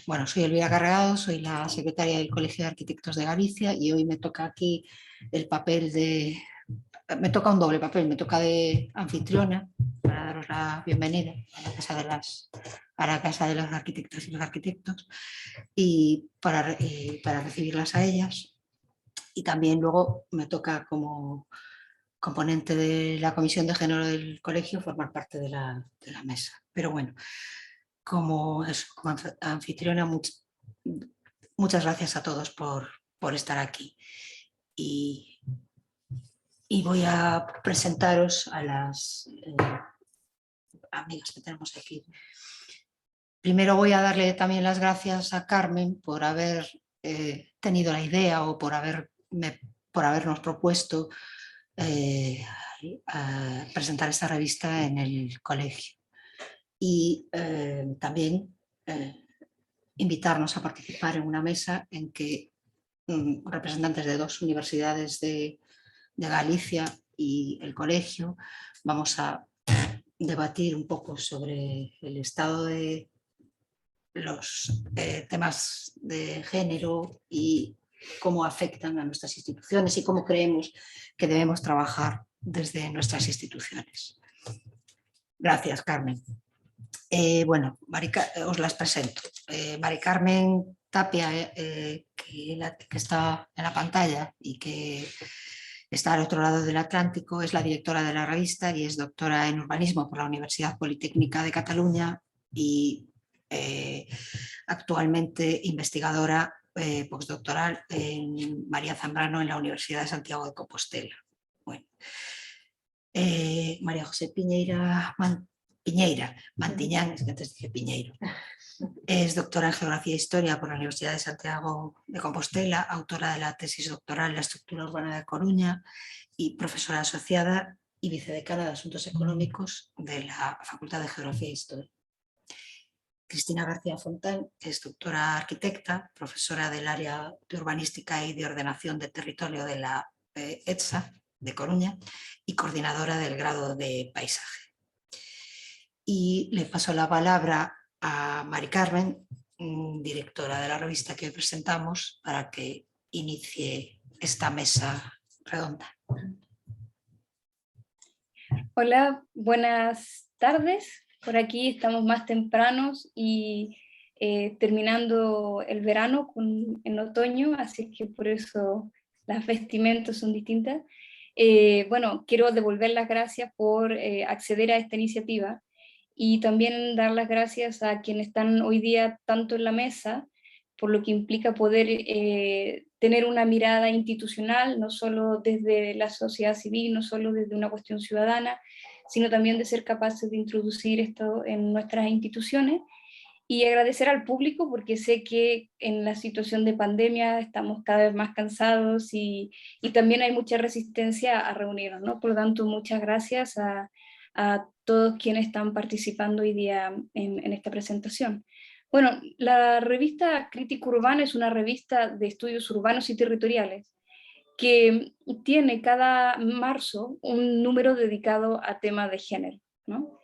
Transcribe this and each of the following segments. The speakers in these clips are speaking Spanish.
Bueno, soy Elvira Carregado, soy la secretaria del Colegio de Arquitectos de Galicia y hoy me toca aquí el papel de... Me toca un doble papel, me toca de anfitriona para daros la bienvenida a la casa de las arquitectas y los arquitectos y para recibirlas a ellas. Y también luego me toca como componente de la Comisión de Género del Colegio formar parte de la mesa. Pero bueno, como anfitriona, muchas gracias a todos por estar aquí. Y voy a presentaros a las amigas que tenemos aquí. Primero voy a darle también las gracias a Carmen por haber tenido la idea o por habernos propuesto presentar esta revista en el colegio. Y también invitarnos a participar en una mesa en que representantes de dos universidades de Galicia y el colegio vamos a debatir un poco sobre el estado de los temas de género y cómo afectan a nuestras instituciones y cómo creemos que debemos trabajar desde nuestras instituciones. Gracias, Carmen. Bueno, os las presento. Mari Carmen Tapia, que está en la pantalla y que está al otro lado del Atlántico, es la directora de la revista y es doctora en urbanismo por la Universidad Politécnica de Cataluña y actualmente investigadora postdoctoral en María Zambrano en la Universidad de Santiago de Compostela. Bueno, María José Piñeira Mantiñán, es que antes dije Piñeiro, es doctora en Geografía e Historia por la Universidad de Santiago de Compostela, autora de la tesis doctoral La estructura urbana de Coruña y profesora asociada y vicedecana de Asuntos Económicos de la Facultad de Geografía e Historia. Cristina García Fontán, que es doctora arquitecta, profesora del área de urbanística y de ordenación de territorio de la ETSA de Coruña y coordinadora del grado de paisaje. Y le paso la palabra a Mari Carmen, directora de la revista que hoy presentamos, para que inicie esta mesa redonda. Hola, buenas tardes. Por aquí estamos más tempranos y terminando el verano en otoño, así que por eso las vestimentas son distintas. Bueno, quiero devolver las gracias por acceder a esta iniciativa y también dar las gracias a quienes están hoy día tanto en la mesa, por lo que implica poder tener una mirada institucional, no solo desde la sociedad civil, no solo desde una cuestión ciudadana, sino también de ser capaces de introducir esto en nuestras instituciones, y agradecer al público porque sé que en la situación de pandemia estamos cada vez más cansados y también hay mucha resistencia a reunirnos, ¿no? Por lo tanto, muchas gracias a todos quienes están participando hoy día en esta presentación. Bueno, la revista Crítica Urbana es una revista de estudios urbanos y territoriales que tiene cada marzo un número dedicado a temas de género, ¿no?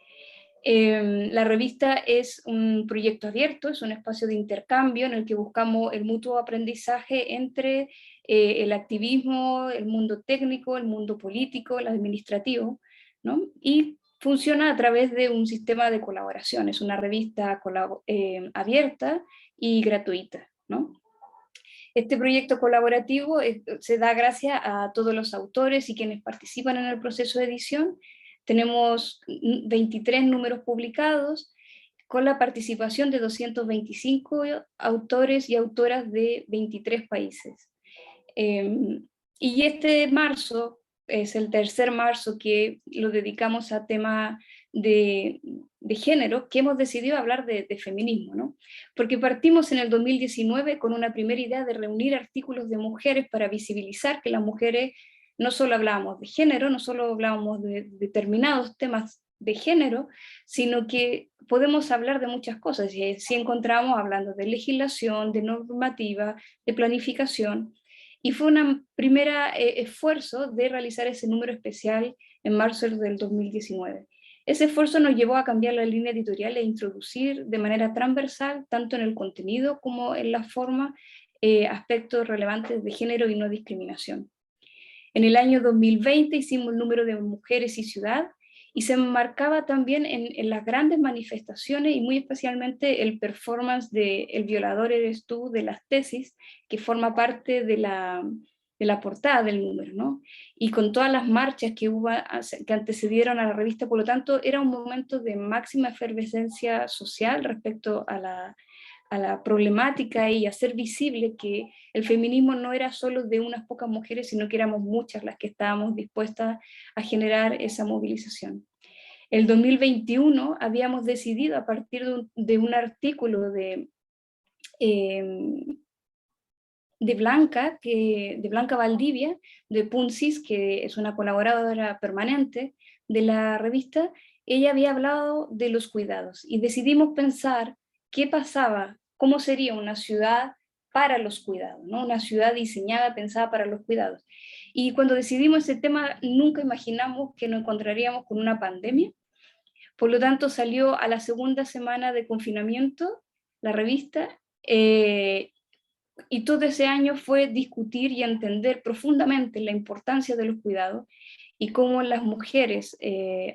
La revista es un proyecto abierto, es un espacio de intercambio en el que buscamos el mutuo aprendizaje entre el activismo, el mundo técnico, el mundo político, el administrativo, ¿no? Y funciona a través de un sistema de colaboración, es una revista abierta y gratuita, ¿no? Este proyecto colaborativo se da gracias a todos los autores y quienes participan en el proceso de edición. Tenemos 23 números publicados con la participación de 225 autores y autoras de 23 países. Y este marzo es el tercer marzo que lo dedicamos a tema de género, que hemos decidido hablar de feminismo, ¿no? Porque partimos en el 2019 con una primera idea de reunir artículos de mujeres para visibilizar que las mujeres no solo hablábamos de género, no solo hablábamos de determinados temas de género, sino que podemos hablar de muchas cosas, y si encontramos hablando de legislación, de normativa, de planificación, y fue un primer esfuerzo de realizar ese número especial en marzo del 2019. Ese esfuerzo nos llevó a cambiar la línea editorial e introducir de manera transversal, tanto en el contenido como en la forma, aspectos relevantes de género y no discriminación. En el año 2020 hicimos el número de mujeres y ciudad, y se enmarcaba también en las grandes manifestaciones y muy especialmente el performance de El violador eres tú, de las tesis, que forma parte de la portada del número, ¿no? Y con todas las marchas que hubo, que antecedieron a la revista, por lo tanto, era un momento de máxima efervescencia social respecto a la problemática y hacer visible que el feminismo no era solo de unas pocas mujeres, sino que éramos muchas las que estábamos dispuestas a generar esa movilización. El 2021 habíamos decidido, a partir de un artículo de Blanca Valdivia, de Punsis, que es una colaboradora permanente de la revista, ella había hablado de los cuidados y decidimos pensar qué pasaba, cómo sería una ciudad para los cuidados, ¿no? Una ciudad diseñada, pensada para los cuidados. Y cuando decidimos ese tema, nunca imaginamos que nos encontraríamos con una pandemia. Por lo tanto, salió a la segunda semana de confinamiento la revista, y todo ese año fue discutir y entender profundamente la importancia de los cuidados y cómo las mujeres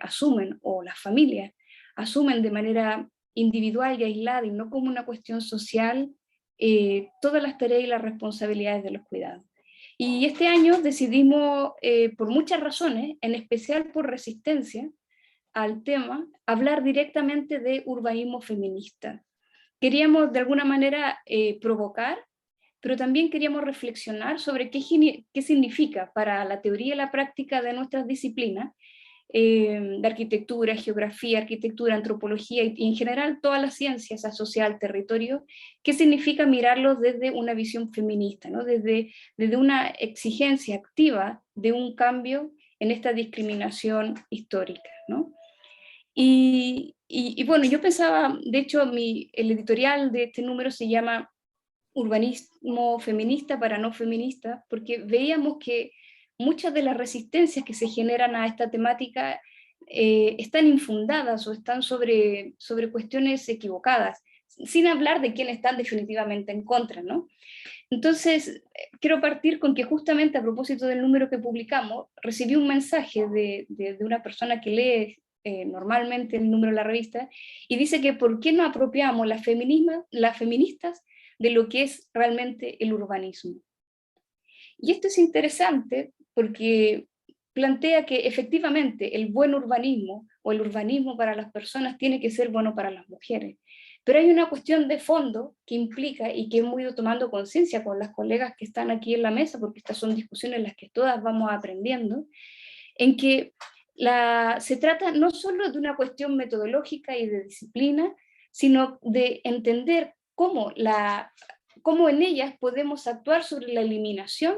asumen, o las familias asumen de manera individual y aislada y no como una cuestión social, todas las tareas y las responsabilidades de los cuidados. Y este año decidimos, por muchas razones, en especial por resistencia al tema, hablar directamente de urbanismo feminista. Queríamos de alguna manera provocar, pero también queríamos reflexionar sobre qué significa para la teoría y la práctica de nuestras disciplinas, de arquitectura, geografía, arquitectura, antropología y en general todas las ciencias asociadas al territorio, qué significa mirarlos desde una visión feminista, ¿no? desde una exigencia activa de un cambio en esta discriminación histórica, ¿no? Y bueno, yo pensaba, de hecho, el editorial de este número se llama Urbanismo feminista para no feministas, porque veíamos que muchas de las resistencias que se generan a esta temática están infundadas o están sobre cuestiones equivocadas, sin hablar de quienes están definitivamente en contra, ¿no? Entonces, quiero partir con que justamente a propósito del número que publicamos, recibí un mensaje de una persona que lee normalmente el número de la revista, y dice que por qué no apropiamos las feministas de lo que es realmente el urbanismo. Y esto es interesante porque plantea que efectivamente el buen urbanismo o el urbanismo para las personas tiene que ser bueno para las mujeres. Pero hay una cuestión de fondo que implica, y que hemos ido tomando conciencia con las colegas que están aquí en la mesa, porque estas son discusiones en las que todas vamos aprendiendo, en que se trata no solo de una cuestión metodológica y de disciplina, sino de entender cómo en ellas podemos actuar sobre la eliminación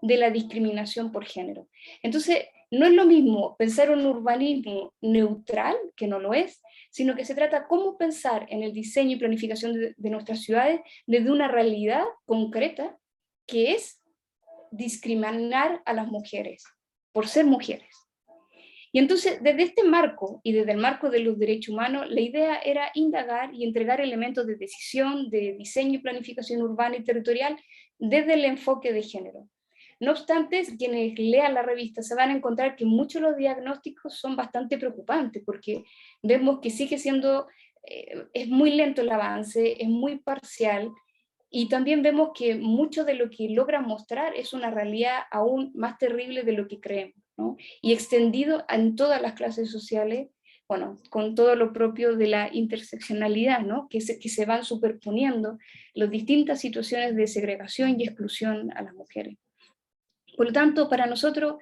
de la discriminación por género. Entonces, no es lo mismo pensar un urbanismo neutral, que no lo es, sino que se trata cómo pensar en el diseño y planificación de nuestras ciudades desde una realidad concreta, que es discriminar a las mujeres por ser mujeres. Y entonces, desde este marco y desde el marco de los derechos humanos, la idea era indagar y entregar elementos de decisión, de diseño y planificación urbana y territorial desde el enfoque de género. No obstante, quienes lean la revista se van a encontrar que muchos de los diagnósticos son bastante preocupantes, porque vemos que sigue siendo, es muy lento el avance, es muy parcial, y también vemos que mucho de lo que logra mostrar es una realidad aún más terrible de lo que creemos, ¿no? Y extendido en todas las clases sociales, bueno, con todo lo propio de la interseccionalidad, ¿no? que se van superponiendo las distintas situaciones de segregación y exclusión a las mujeres. Por lo tanto, para nosotros,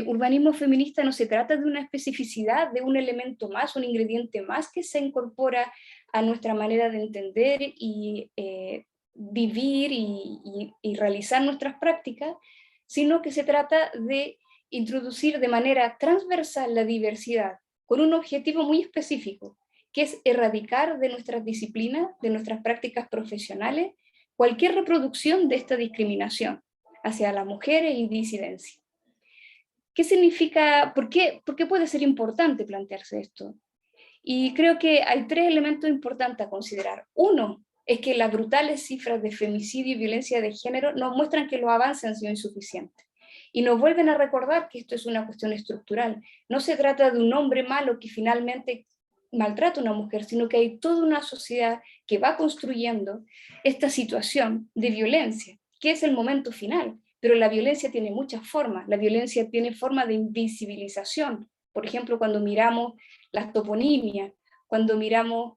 urbanismo feminista no se trata de una especificidad, de un elemento más, un ingrediente más que se incorpora a nuestra manera de entender y vivir y realizar nuestras prácticas, sino que se trata de introducir de manera transversal la diversidad con un objetivo muy específico, que es erradicar de nuestras disciplinas, de nuestras prácticas profesionales, cualquier reproducción de esta discriminación hacia las mujeres y disidencia. ¿Qué significa, por qué puede ser importante plantearse esto? Y creo que hay tres elementos importantes a considerar. Uno es que las brutales cifras de femicidio y violencia de género nos muestran que los avances han sido insuficientes. Y nos vuelven a recordar que esto es una cuestión estructural. No se trata de un hombre malo que finalmente maltrata a una mujer, sino que hay toda una sociedad que va construyendo esta situación de violencia, que es el momento final. Pero la violencia tiene muchas formas. La violencia tiene forma de invisibilización. Por ejemplo, cuando miramos las toponimias, cuando miramos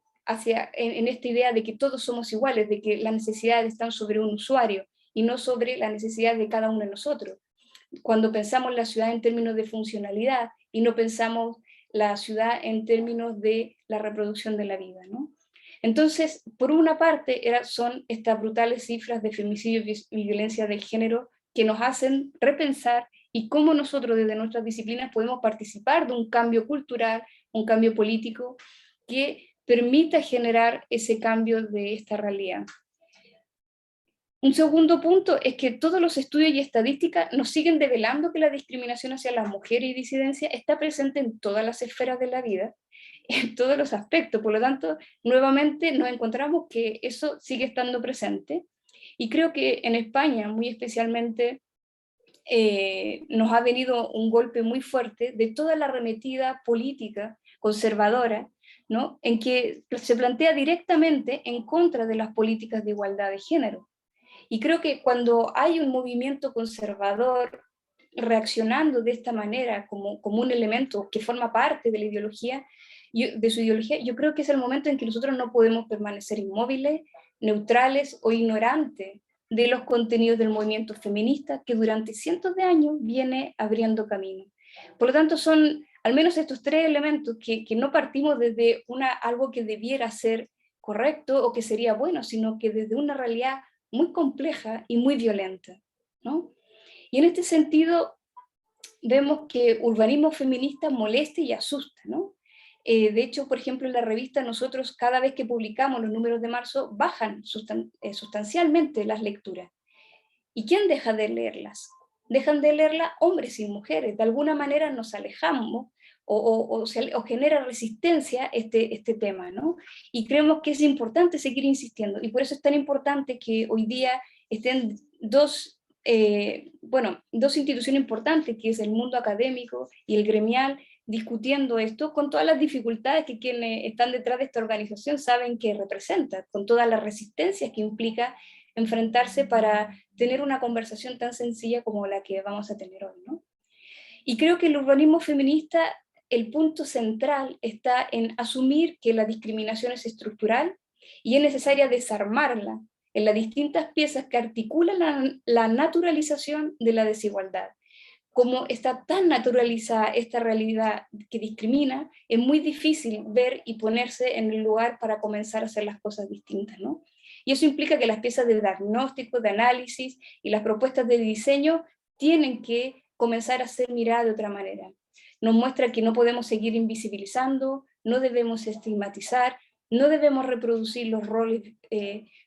en esta idea de que todos somos iguales, de que las necesidades están sobre un usuario y no sobre la necesidad de cada uno de nosotros. Cuando pensamos la ciudad en términos de funcionalidad y no pensamos la ciudad en términos de la reproducción de la vida, ¿no? Entonces, por una parte, son estas brutales cifras de femicidio y violencia del género que nos hacen repensar y cómo nosotros desde nuestras disciplinas podemos participar de un cambio cultural, un cambio político que permita generar ese cambio de esta realidad. Un segundo punto es que todos los estudios y estadísticas nos siguen develando que la discriminación hacia las mujeres y disidencia está presente en todas las esferas de la vida, en todos los aspectos. Por lo tanto, nuevamente nos encontramos que eso sigue estando presente. Y creo que en España, muy especialmente, nos ha venido un golpe muy fuerte de toda la arremetida política conservadora, ¿no? En que se plantea directamente en contra de las políticas de igualdad de género. Y creo que cuando hay un movimiento conservador reaccionando de esta manera como un elemento que forma parte de la ideología, de su ideología, yo creo que es el momento en que nosotros no podemos permanecer inmóviles, neutrales o ignorantes de los contenidos del movimiento feminista que durante cientos de años viene abriendo camino. Por lo tanto, son al menos estos tres elementos que no partimos desde algo que debiera ser correcto o que sería bueno, sino que desde una realidad muy compleja y muy violenta, ¿no? Y en este sentido vemos que urbanismo feminista molesta y asusta, ¿no? De hecho, por ejemplo, en la revista nosotros cada vez que publicamos los números de marzo bajan sustancialmente las lecturas. ¿Y quién deja de leerlas? Dejan de leerlas hombres y mujeres. De alguna manera nos alejamos o genera resistencia este tema, ¿no? Y creemos que es importante seguir insistiendo. Y por eso es tan importante que hoy día estén dos instituciones importantes, que es el mundo académico y el gremial, discutiendo esto con todas las dificultades que quienes están detrás de esta organización saben que representa, con todas las resistencias que implica enfrentarse para tener una conversación tan sencilla como la que vamos a tener hoy, ¿no? Y creo que el urbanismo feminista, el punto central está en asumir que la discriminación es estructural y es necesaria desarmarla en las distintas piezas que articulan la naturalización de la desigualdad. Como está tan naturalizada esta realidad que discrimina, es muy difícil ver y ponerse en el lugar para comenzar a hacer las cosas distintas, ¿no? Y eso implica que las piezas de diagnóstico, de análisis y las propuestas de diseño tienen que comenzar a ser miradas de otra manera. Nos muestra que no podemos seguir invisibilizando, no debemos estigmatizar, no debemos reproducir los roles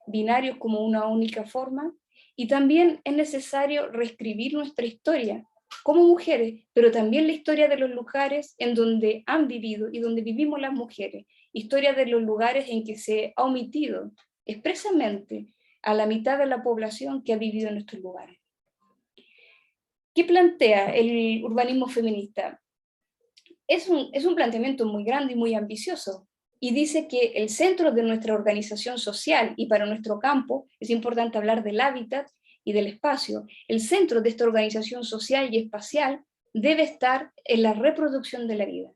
binarios como una única forma, y también es necesario reescribir nuestra historia como mujeres, pero también la historia de los lugares en donde han vivido y donde vivimos las mujeres, historia de los lugares en que se ha omitido expresamente a la mitad de la población que ha vivido en estos lugares. ¿Qué plantea el urbanismo feminista? Es un planteamiento muy grande y muy ambicioso, y dice que el centro de nuestra organización social y para nuestro campo, es importante hablar del hábitat y del espacio, el centro de esta organización social y espacial debe estar en la reproducción de la vida.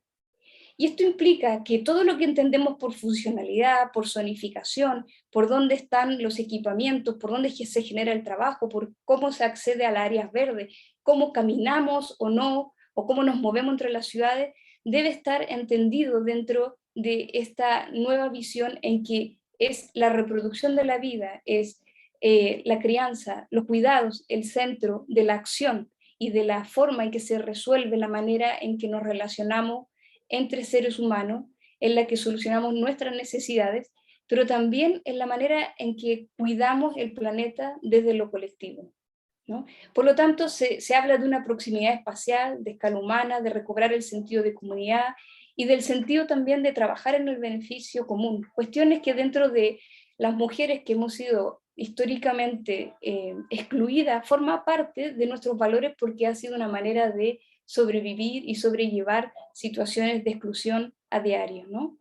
Y esto implica que todo lo que entendemos por funcionalidad, por zonificación, por dónde están los equipamientos, por dónde se genera el trabajo, por cómo se accede a las áreas verdes, cómo caminamos o no, o cómo nos movemos entre las ciudades, debe estar entendido dentro de esta nueva visión en que es la reproducción de la vida, es la crianza, los cuidados, el centro de la acción y de la forma en que se resuelve la manera en que nos relacionamos entre seres humanos, en la que solucionamos nuestras necesidades, pero también en la manera en que cuidamos el planeta desde lo colectivo. ¿no? Por lo tanto, se habla de una proximidad espacial, de escala humana, de recobrar el sentido de comunidad y del sentido también de trabajar en el beneficio común. Cuestiones que dentro de las mujeres que hemos sido históricamente excluidas, forma parte de nuestros valores porque ha sido una manera de sobrevivir y sobrellevar situaciones de exclusión a diario, ¿no?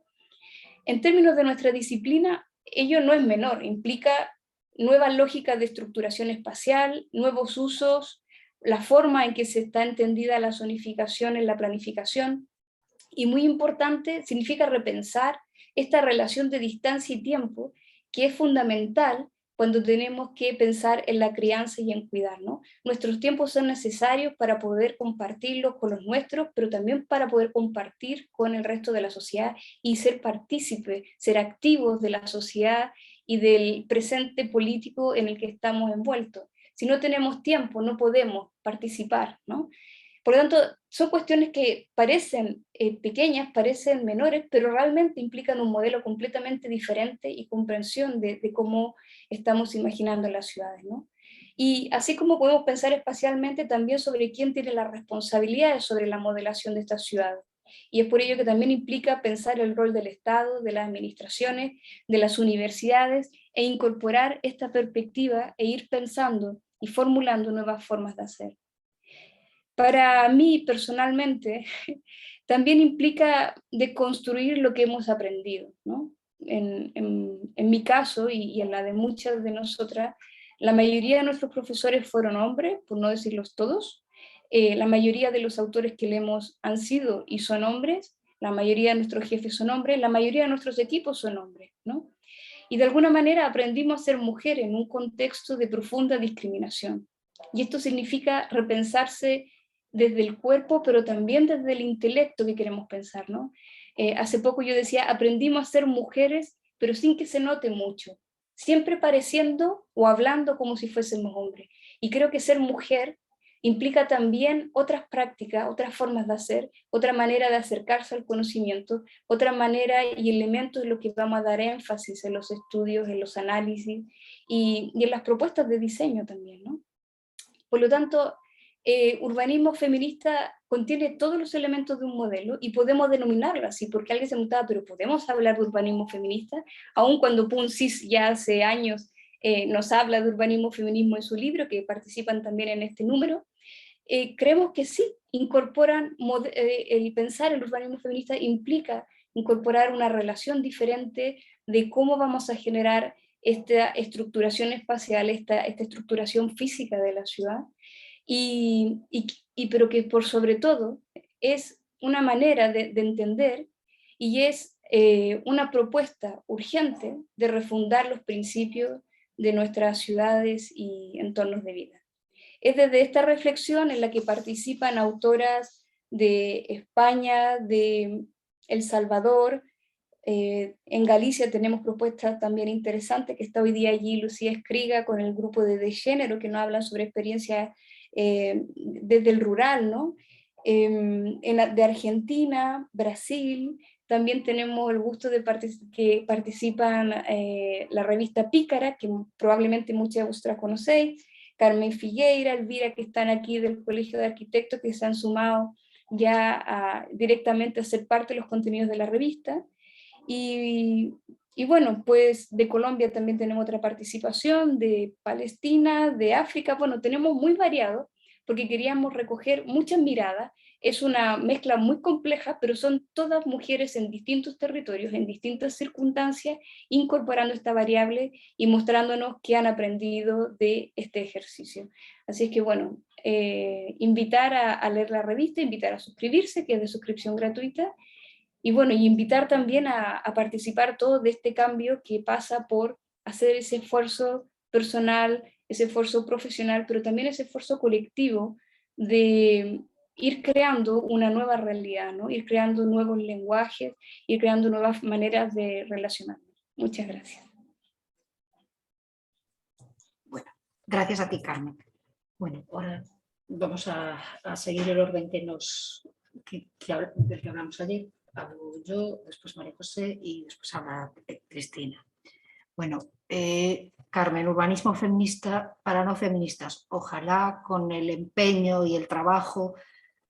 En términos de nuestra disciplina, ello no es menor, implica nuevas lógicas de estructuración espacial, nuevos usos, la forma en que se está entendida la zonificación en la planificación, y muy importante, significa repensar esta relación de distancia y tiempo, que es fundamental cuando tenemos que pensar en la crianza y en cuidar, ¿no? Nuestros tiempos son necesarios para poder compartirlos con los nuestros, pero también para poder compartir con el resto de la sociedad y ser partícipes, ser activos de la sociedad y del presente político en el que estamos envueltos. Si no tenemos tiempo, no podemos participar, ¿no? Por lo tanto, son cuestiones que parecen pequeñas, parecen menores, pero realmente implican un modelo completamente diferente y comprensión de cómo estamos imaginando las ciudades, ¿no? Y así como podemos pensar espacialmente también sobre quién tiene las responsabilidades sobre la modelación de estas ciudades. Y es por ello que también implica pensar el rol del Estado, de las administraciones, de las universidades, e incorporar esta perspectiva e ir pensando y formulando nuevas formas de hacer. Para mí personalmente, también implica deconstruir lo que hemos aprendido, ¿no? En mi caso y en la de muchas de nosotras, la mayoría de nuestros profesores fueron hombres, por no decirlos todos. La mayoría de los autores que leemos han sido y son hombres, la mayoría de nuestros jefes son hombres, la mayoría de nuestros equipos son hombres, ¿no? Y de alguna manera aprendimos a ser mujeres en un contexto de profunda discriminación. Y esto significa repensarse desde el cuerpo, pero también desde el intelecto que queremos pensar, ¿no? Hace poco yo decía, aprendimos a ser mujeres, pero sin que se note mucho, siempre pareciendo o hablando como si fuésemos hombres. Y creo que ser mujer implica también otras prácticas, otras formas de hacer, otra manera de acercarse al conocimiento, otra manera y elementos en los que vamos a dar énfasis en los estudios, en los análisis y en las propuestas de diseño también, ¿no? Por lo tanto, urbanismo feminista contiene todos los elementos de un modelo y podemos denominarlo así, porque alguien se preguntaba, pero ¿podemos hablar de urbanismo feminista? Aun cuando Punsis ya hace años nos habla de urbanismo feminismo en su libro, que participan también en este número, creemos que sí, el pensar el urbanismo feminista implica incorporar una relación diferente de cómo vamos a generar esta estructuración espacial, esta estructuración física de la ciudad, pero que por sobre todo es una manera de entender y es una propuesta urgente de refundar los principios de nuestras ciudades y entornos de vida. Es desde esta reflexión en la que participan autoras de España, de El Salvador. En Galicia tenemos propuestas también interesantes, que está hoy día allí Lucía Escriga con el grupo de género, que nos hablan sobre experiencias desde el rural, ¿no? De Argentina, Brasil, también tenemos el gusto de que participan la revista Pícara, que probablemente muchas de vosotras conocéis, Carmen Figueira, Elvira, que están aquí del Colegio de Arquitectos, que se han sumado ya directamente a ser parte de los contenidos de la revista. Y bueno, pues de Colombia también tenemos otra participación, de Palestina, de África, bueno, tenemos muy variado, porque queríamos recoger muchas miradas. Es una mezcla muy compleja, pero son todas mujeres en distintos territorios, en distintas circunstancias, incorporando esta variable y mostrándonos qué han aprendido de este ejercicio. Así es que bueno, invitar a leer la revista, invitar a suscribirse, que es de suscripción gratuita, y bueno, y invitar también a participar todos de este cambio que pasa por hacer ese esfuerzo personal, ese esfuerzo profesional, pero también ese esfuerzo colectivo de ir creando una nueva realidad, ¿no? Ir creando nuevos lenguajes, ir creando nuevas maneras de relacionarnos. Muchas gracias. Bueno, gracias a ti, Carmen. Bueno, ahora vamos a seguir el orden del que hablamos ayer. Hablo yo, después María José y después habla Cristina. Bueno, Carmen, urbanismo feminista para no feministas. Ojalá con el empeño y el trabajo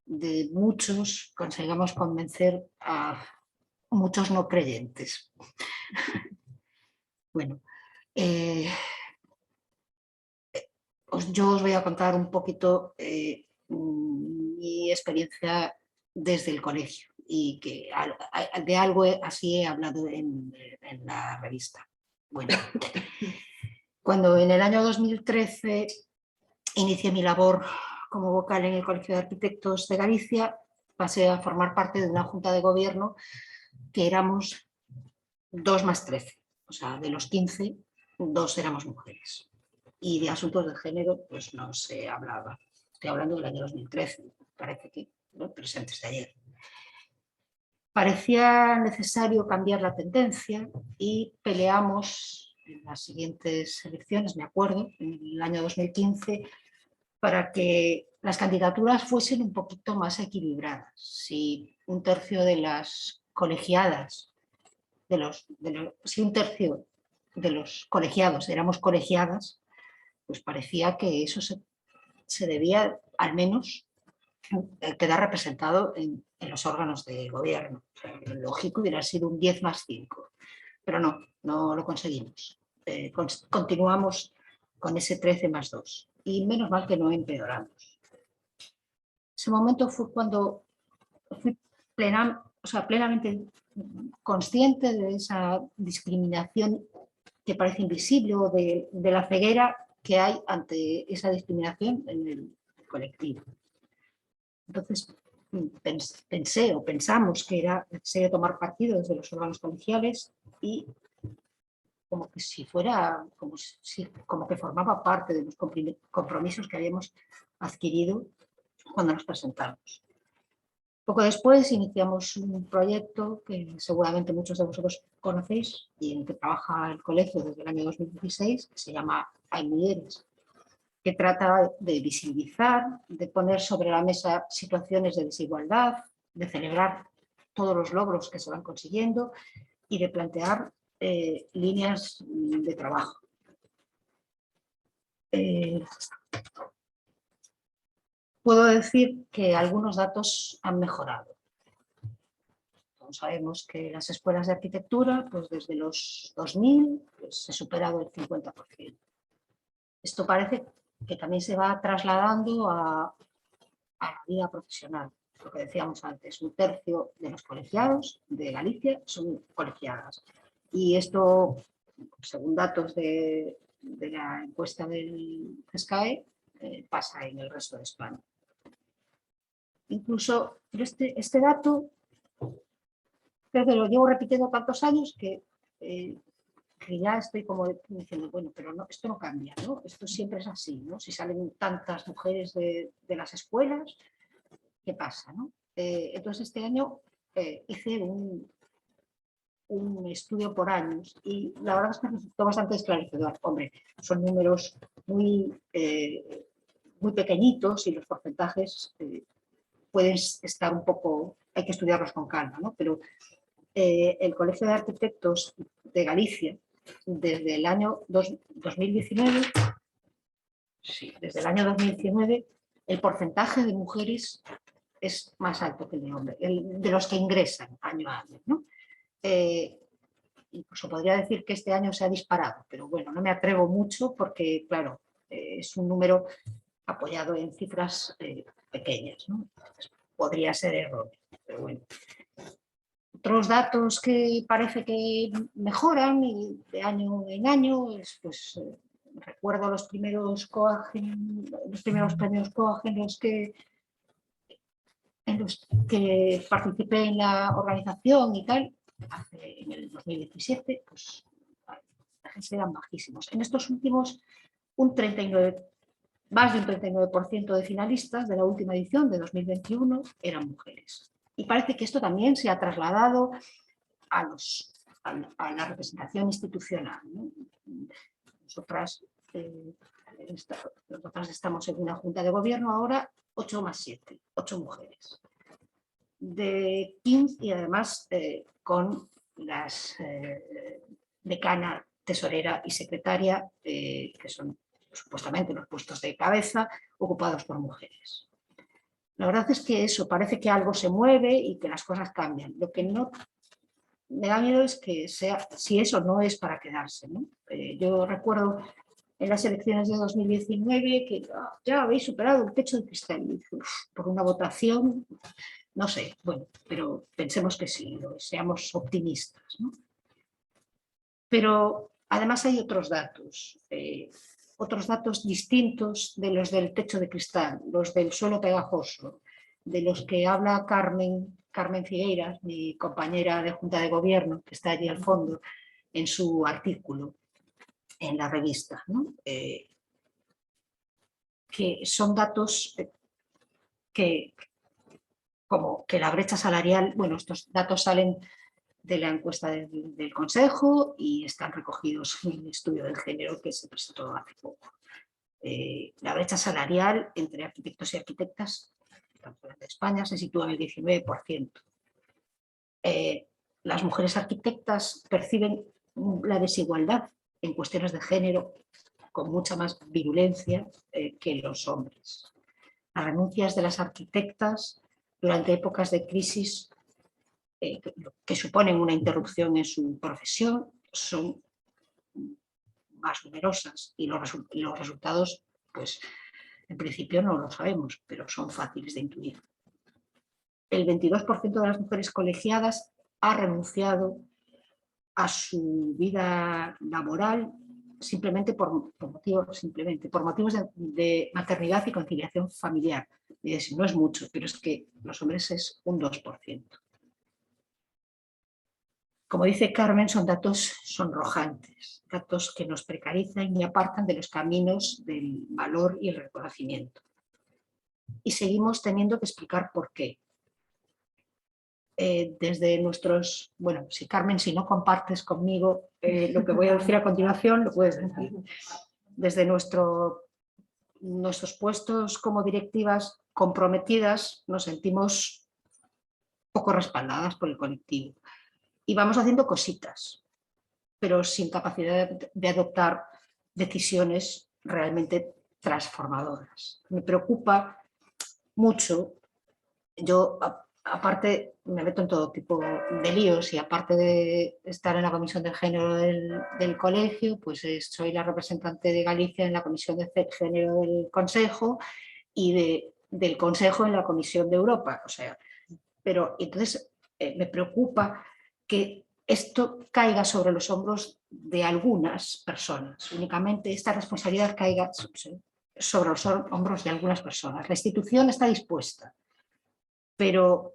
de muchos consigamos convencer a muchos no creyentes. Bueno, yo os voy a contar un poquito mi experiencia desde el colegio y que de algo así he hablado en la revista. Bueno, cuando en el año 2013 inicié mi labor como vocal en el Colegio de Arquitectos de Galicia, pasé a formar parte de una junta de gobierno que éramos 2 más 13, o sea, de los 15, 2 éramos mujeres. Y de asuntos de género, pues no se hablaba. Estoy hablando del año 2013, parece que, ¿no? Pero es antes de ayer. Parecía necesario cambiar la tendencia y peleamos en las siguientes elecciones, me acuerdo, en el año 2015, para que las candidaturas fuesen un poquito más equilibradas. Si un tercio de las colegiadas, si un tercio de los colegiados éramos colegiadas, pues parecía que eso se debía al menos quedar representado en los órganos de gobierno. O sea, lo lógico hubiera sido un 10 más 5, pero no lo conseguimos. Continuamos con ese 13 más 2 y menos mal que no empeoramos. Ese momento fue cuando fui plenamente consciente de esa discriminación que parece invisible o de la ceguera que hay ante esa discriminación en el colectivo. Entonces pensamos que era necesario tomar partido desde los órganos colegiales y como que si fuera, como que formaba parte de los compromisos que habíamos adquirido cuando nos presentamos. Poco después iniciamos un proyecto que seguramente muchos de vosotros conocéis y en el que trabaja el colegio desde el año 2016, que se llama Hay Mujeres, que trata de visibilizar, de poner sobre la mesa situaciones de desigualdad, de celebrar todos los logros que se van consiguiendo y de plantear líneas de trabajo. Puedo decir que algunos datos han mejorado. Todos sabemos que las escuelas de arquitectura, pues desde los 2000, pues se ha superado el 50%. Esto parece que también se va trasladando a la vida profesional. Lo que decíamos antes, un tercio de los colegiados de Galicia son colegiadas. Y esto, según datos de la encuesta del CESCAE, pasa en el resto de España. Incluso este dato, creo que lo llevo repitiendo tantos años que ya estoy como diciendo, bueno, pero no, esto no cambia, ¿no? Esto siempre es así, ¿no? Si salen tantas mujeres de las escuelas, ¿qué pasa, no? Entonces este año hice un estudio por años y la verdad es que resultó bastante esclarecedor. Hombre, son números muy pequeñitos y los porcentajes pueden estar un poco, hay que estudiarlos con calma, ¿no? Pero el Colegio de Arquitectos de Galicia, desde el año 2019, el porcentaje de mujeres es más alto que el de hombres, de los que ingresan año a año, ¿no? Incluso podría decir que este año se ha disparado, pero bueno, no me atrevo mucho porque, claro, es un número apoyado en cifras pequeñas, ¿no? Entonces, podría ser error, pero bueno. Otros datos que parece que mejoran y de año en año, pues recuerdo los primeros premios COAG en los que participé en la organización y tal, en el 2017, pues eran bajísimos. En estos últimos, más de un 39% de finalistas de la última edición de 2021 eran mujeres. Y parece que esto también se ha trasladado a la representación institucional, ¿no? Nosotras estamos en una junta de gobierno ahora 8 más 7, 8 mujeres. De 15 y además con las decanas tesorera y secretaria, que son supuestamente los puestos de cabeza, ocupados por mujeres. La verdad es que eso, parece que algo se mueve y que las cosas cambian. Lo que no me da miedo es que sea, si eso no es para quedarse, ¿no? Yo recuerdo en las elecciones de 2019 que ya habéis superado el techo de cristal. Y dije, por una votación, no sé, bueno, pero pensemos que sí, seamos optimistas, ¿no? Pero además hay otros datos distintos de los del techo de cristal, los del suelo pegajoso, de los que habla Carmen Figueiras, mi compañera de Junta de Gobierno, que está allí al fondo, en su artículo en la revista, ¿no? Que son datos como que la brecha salarial, bueno, estos datos salen de la encuesta del Consejo y están recogidos en el estudio del género que se presentó hace poco. La brecha salarial entre arquitectos y arquitectas, tanto en España, se sitúa en el 19%. Las mujeres arquitectas perciben la desigualdad en cuestiones de género con mucha más virulencia que los hombres. Las renuncias de las arquitectas durante épocas de crisis que suponen una interrupción en su profesión son más numerosas y los resultados, pues en principio no lo sabemos, pero son fáciles de intuir. El 22% de las mujeres colegiadas ha renunciado a su vida laboral simplemente por motivos de maternidad y conciliación familiar. Y no es mucho, pero es que los hombres es un 2%. Como dice Carmen, son datos sonrojantes, datos que nos precarizan y apartan de los caminos del valor y el reconocimiento. Y seguimos teniendo que explicar por qué. Desde nuestros, bueno, si no compartes conmigo lo que voy a decir a continuación, lo puedes decir. Desde nuestros puestos como directivas comprometidas nos sentimos poco respaldadas por el colectivo. Y vamos haciendo cositas, pero sin capacidad de adoptar decisiones realmente transformadoras. Me preocupa mucho, yo aparte me meto en todo tipo de líos y aparte de estar en la comisión de género del colegio, pues soy la representante de Galicia en la comisión de género del Consejo y del Consejo en la Comisión de Europa. O sea, pero entonces me preocupa que esto caiga sobre los hombros de algunas personas, únicamente esta responsabilidad caiga sobre los hombros de algunas personas. La institución está dispuesta, pero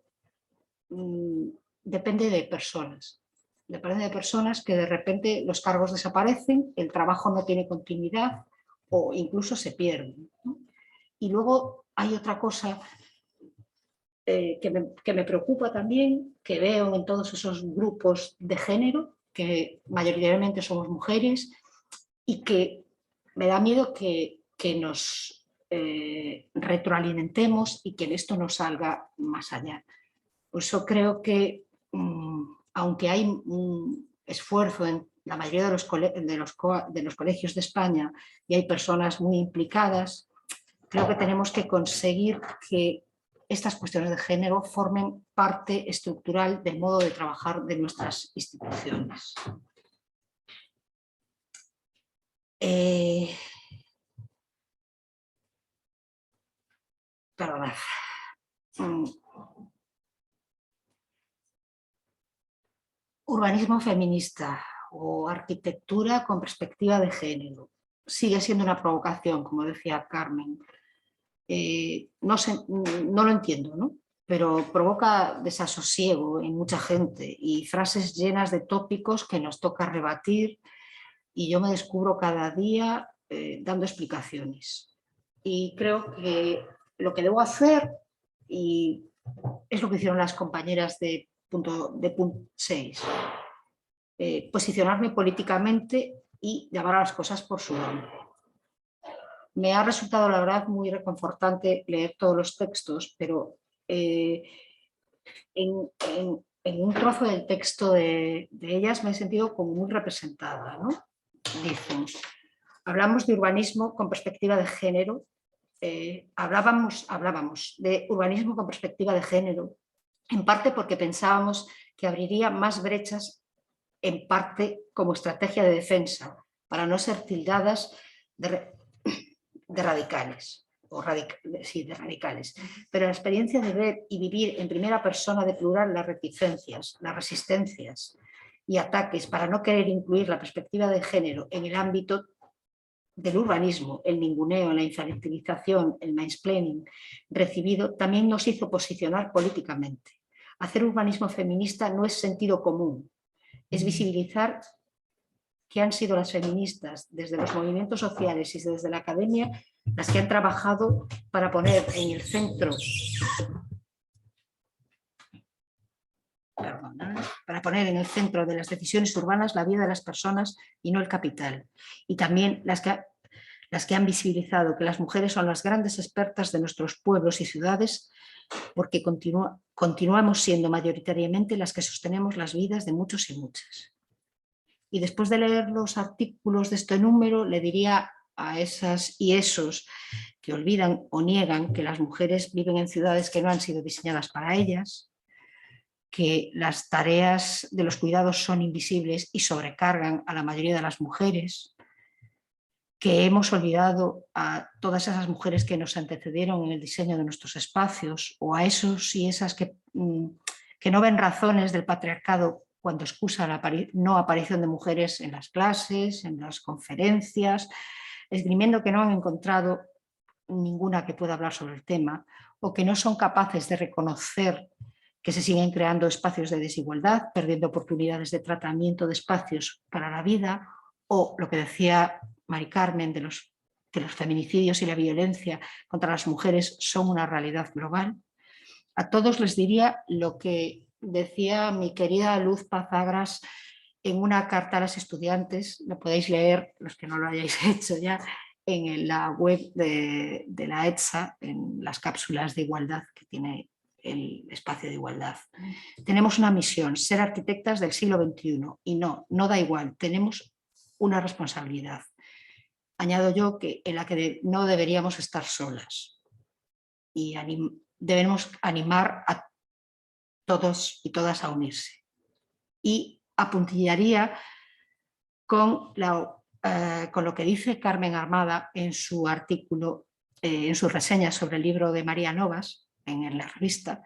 depende de personas. Depende de personas que de repente los cargos desaparecen, el trabajo no tiene continuidad o incluso se pierden, ¿no? Y luego hay otra cosa que me preocupa también, que veo en todos esos grupos de género, que mayoritariamente somos mujeres, y que me da miedo que nos retroalimentemos y que en esto no salga más allá. Por eso creo que, aunque hay un esfuerzo en la mayoría de los colegios de España y hay personas muy implicadas, creo que tenemos que conseguir que estas cuestiones de género formen parte estructural del modo de trabajar de nuestras instituciones. Perdonad. Urbanismo feminista o arquitectura con perspectiva de género. Sigue siendo una provocación, como decía Carmen. No lo entiendo, ¿no? Pero provoca desasosiego en mucha gente y frases llenas de tópicos que nos toca rebatir, y yo me descubro cada día dando explicaciones. Y creo que lo que debo hacer, y es lo que hicieron las compañeras de punto 6, posicionarme políticamente y llamar a las cosas por su nombre. Me ha resultado, la verdad, muy reconfortante leer todos los textos, pero en un trozo del texto de ellas me he sentido como muy representada, ¿no? dicen, hablamos de urbanismo con perspectiva de género, hablábamos de urbanismo con perspectiva de género, en parte porque pensábamos que abriría más brechas, en parte como estrategia de defensa, para no ser tildadas de radicales. De radicales, pero la experiencia de ver y vivir en primera persona depurar las reticencias, las resistencias y ataques para no querer incluir la perspectiva de género en el ámbito del urbanismo, el ninguneo, la infantilización, el mansplaining recibido, también nos hizo posicionar políticamente. Hacer urbanismo feminista no es sentido común, es visibilizar que han sido las feministas desde los movimientos sociales y desde la academia las que han trabajado para poner en el centro de las decisiones urbanas la vida de las personas y no el capital. Y también las que han visibilizado que las mujeres son las grandes expertas de nuestros pueblos y ciudades, porque continuamos siendo mayoritariamente las que sostenemos las vidas de muchos y muchas. Y después de leer los artículos de este número, le diría a esas y esos que olvidan o niegan que las mujeres viven en ciudades que no han sido diseñadas para ellas, que las tareas de los cuidados son invisibles y sobrecargan a la mayoría de las mujeres, que hemos olvidado a todas esas mujeres que nos antecedieron en el diseño de nuestros espacios, o a esos y esas que no ven razones del patriarcado cuando excusa la no aparición de mujeres en las clases, en las conferencias, esgrimiendo que no han encontrado ninguna que pueda hablar sobre el tema, o que no son capaces de reconocer que se siguen creando espacios de desigualdad, perdiendo oportunidades de tratamiento de espacios para la vida, o lo que decía Mari Carmen de los feminicidios y la violencia contra las mujeres son una realidad global. A todos les diría lo que decía mi querida Luz Pazagras en una carta a las estudiantes, lo podéis leer, los que no lo hayáis hecho ya, en la web de la ETSA, en las cápsulas de igualdad que tiene el espacio de igualdad. Tenemos una misión, ser arquitectas del siglo XXI, y no da igual, tenemos una responsabilidad. Añado yo que en la que no deberíamos estar solas y debemos animar a todos y todas a unirse. Y apuntillaría con lo que dice Carmen Armada en su artículo, en su reseña sobre el libro de María Novas, en la revista.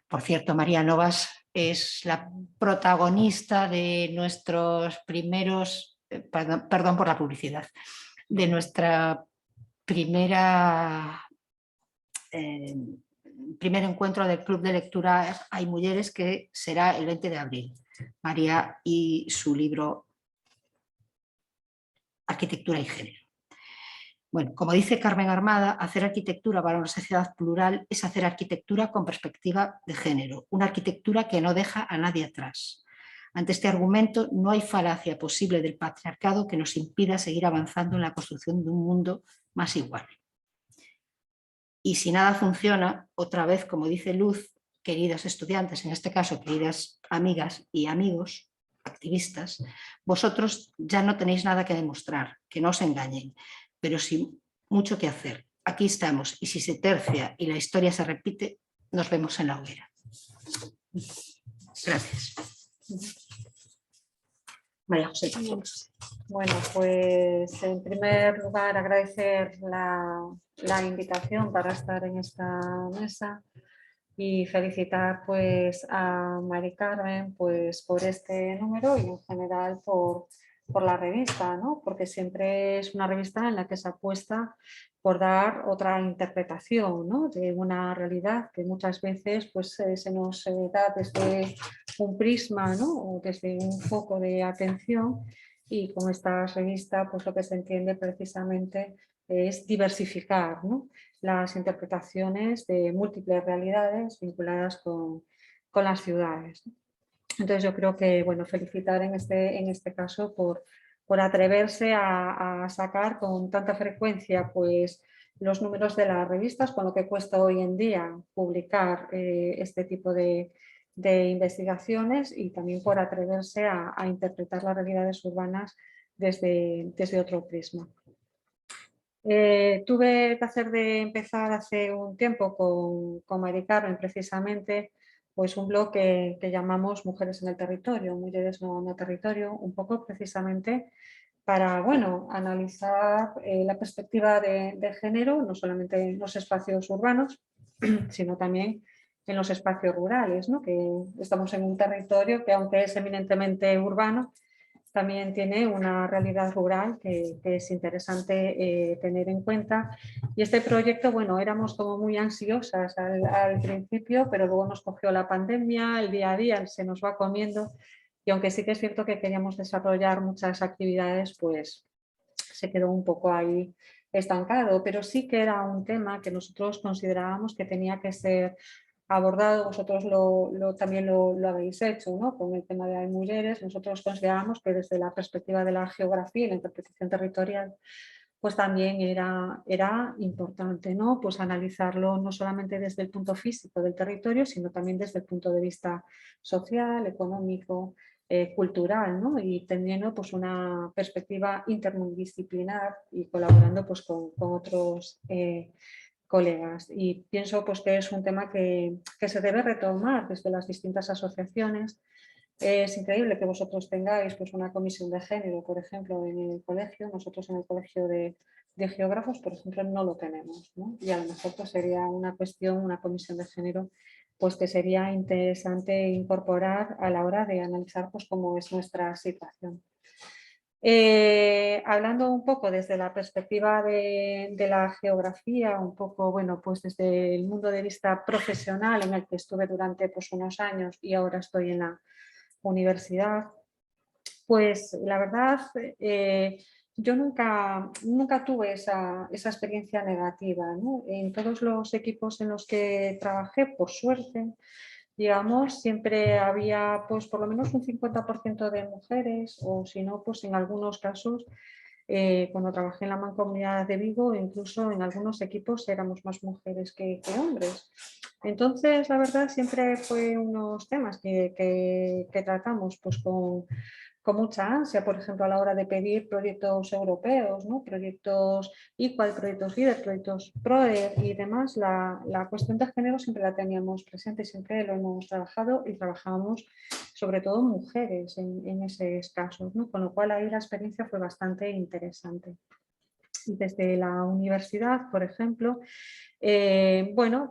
Por cierto, María Novas es la protagonista de nuestros primeros, perdón por la publicidad, de nuestra primer encuentro del Club de Lectura Hay Mujeres, que será el 20 de abril. María y su libro Arquitectura y Género. Bueno, como dice Carmen Armada, hacer arquitectura para una sociedad plural es hacer arquitectura con perspectiva de género, una arquitectura que no deja a nadie atrás. Ante este argumento, no hay falacia posible del patriarcado que nos impida seguir avanzando en la construcción de un mundo más igual. Y si nada funciona, otra vez, como dice Luz, queridos estudiantes, en este caso queridas amigas y amigos, activistas, vosotros ya no tenéis nada que demostrar, que no os engañen, pero sí mucho que hacer. Aquí estamos, y si se tercia y la historia se repite, nos vemos en la hoguera. Gracias. María José. Bueno, pues en primer lugar agradecer la invitación para estar en esta mesa y felicitar pues a Mari Carmen pues por este número y en general por la revista, ¿no? Porque siempre es una revista en la que se apuesta por dar otra interpretación, ¿no? De una realidad que muchas veces pues, se nos da desde un prisma, ¿no? O desde un foco de atención, y con esta revista pues, lo que se entiende precisamente es diversificar, ¿no? Las interpretaciones de múltiples realidades vinculadas con las ciudades. Entonces yo creo que, bueno, felicitar en este caso por atreverse a sacar con tanta frecuencia pues, los números de las revistas, con lo que cuesta hoy en día publicar este tipo de de investigaciones y también por atreverse a interpretar las realidades urbanas desde otro prisma. Tuve el placer de empezar hace un tiempo con Mari Carmen precisamente pues un blog que llamamos Mujeres en el Territorio, Mujeres no Territorio, un poco precisamente para analizar la perspectiva de género, no solamente en los espacios urbanos, sino también en los espacios rurales, ¿no? Que estamos en un territorio que, aunque es eminentemente urbano, también tiene una realidad rural que es interesante tener en cuenta. Y este proyecto, éramos como muy ansiosas al principio, pero luego nos cogió la pandemia, el día a día se nos va comiendo, y aunque sí que es cierto que queríamos desarrollar muchas actividades, pues se quedó un poco ahí estancado, pero sí que era un tema que nosotros considerábamos que tenía que ser abordado. Vosotros también lo habéis hecho, ¿no? Con el tema de las mujeres. Nosotros consideramos que desde la perspectiva de la geografía y la interpretación territorial, pues también era importante, ¿no? Pues analizarlo no solamente desde el punto físico del territorio, sino también desde el punto de vista social, económico, cultural, ¿no? Y teniendo pues una perspectiva interdisciplinar y colaborando pues con otros colegas. Y pienso pues que es un tema que se debe retomar desde las distintas asociaciones. Es increíble que vosotros tengáis pues una comisión de género, por ejemplo, en el colegio. Nosotros en el colegio de geógrafos, por ejemplo, no lo tenemos, ¿no? Y a lo mejor pues sería una cuestión, una comisión de género, pues que sería interesante incorporar a la hora de analizar pues cómo es nuestra situación. Hablando un poco desde la perspectiva de la geografía, un poco, pues desde el mundo de vista profesional en el que estuve durante pues unos años y ahora estoy en la universidad, pues la verdad yo nunca tuve esa experiencia negativa, ¿no? En todos los equipos en los que trabajé, por suerte, digamos, siempre había pues por lo menos un 50% de mujeres, o si no, pues en algunos casos, cuando trabajé en la Mancomunidad de Vigo, incluso en algunos equipos éramos más mujeres que hombres. Entonces, la verdad, siempre fue unos temas que tratamos pues con mucha ansia, por ejemplo, a la hora de pedir proyectos europeos, ¿no? Proyectos Equal, proyectos LEADER, proyectos PROER y demás. La cuestión de género siempre la teníamos presente, siempre lo hemos trabajado y trabajamos sobre todo mujeres en esos casos, ¿no? Con lo cual ahí la experiencia fue bastante interesante. Y desde la universidad, por ejemplo,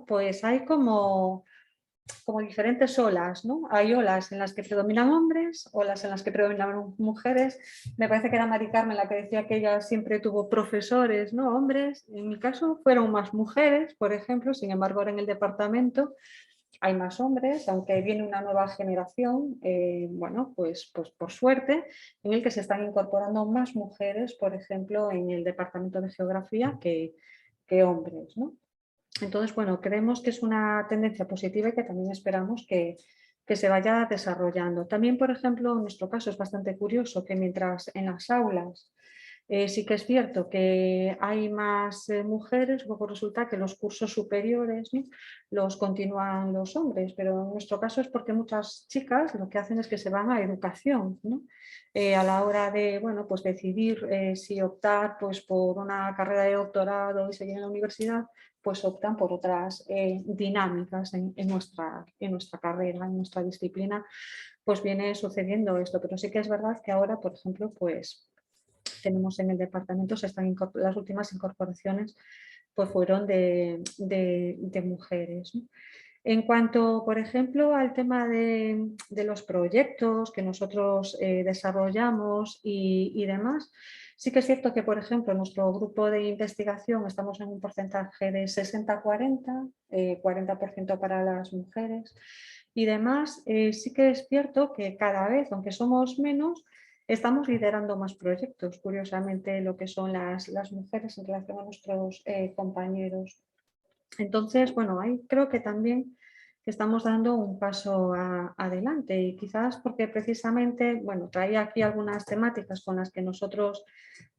pues hay como diferentes olas, ¿no? Hay olas en las que predominan hombres, olas en las que predominan mujeres. Me parece que era Mari Carmen la que decía que ella siempre tuvo profesores, ¿no? Hombres. En mi caso fueron más mujeres, por ejemplo. Sin embargo, ahora en el departamento hay más hombres, aunque viene una nueva generación, pues por suerte, en el que se están incorporando más mujeres, por ejemplo, en el departamento de geografía que hombres, ¿no? Entonces, creemos que es una tendencia positiva y que también esperamos que se vaya desarrollando. También, por ejemplo, en nuestro caso es bastante curioso que mientras en las aulas sí que es cierto que hay más mujeres, luego resulta que los cursos superiores, ¿no? Los continúan los hombres, pero en nuestro caso es porque muchas chicas lo que hacen es que se van a educación, ¿no? A la hora de pues decidir si optar pues, por una carrera de doctorado y seguir en la universidad, pues optan por otras dinámicas en nuestra carrera, en nuestra disciplina, pues viene sucediendo esto. Pero sí que es verdad que ahora, por ejemplo, pues tenemos en el departamento, las últimas incorporaciones pues fueron de mujeres, ¿no? En cuanto, por ejemplo, al tema de los proyectos que nosotros desarrollamos y demás, sí que es cierto que, por ejemplo, en nuestro grupo de investigación estamos en un porcentaje de 60-40, 40% para las mujeres y demás. Sí que es cierto que cada vez, aunque somos menos, estamos liderando más proyectos, curiosamente, lo que son las mujeres en relación a nuestros compañeros. Entonces, ahí creo que también estamos dando un paso adelante y quizás porque precisamente, traía aquí algunas temáticas con las que nosotros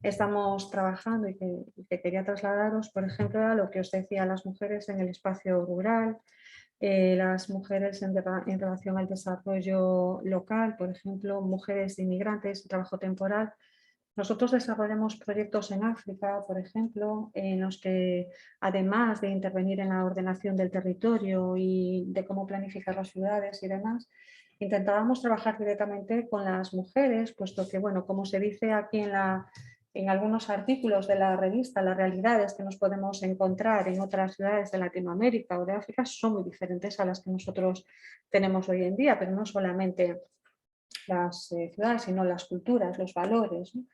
estamos trabajando y que quería trasladaros, por ejemplo, a lo que os decía, las mujeres en el espacio rural, las mujeres en relación al desarrollo local, por ejemplo, mujeres inmigrantes, trabajo temporal. Nosotros desarrollamos proyectos en África, por ejemplo, en los que, además de intervenir en la ordenación del territorio y de cómo planificar las ciudades y demás, intentábamos trabajar directamente con las mujeres, puesto que, bueno, como se dice aquí en algunos artículos de la revista, las realidades que nos podemos encontrar en otras ciudades de Latinoamérica o de África son muy diferentes a las que nosotros tenemos hoy en día, pero no solamente las ciudades, sino las culturas, los valores, ¿no?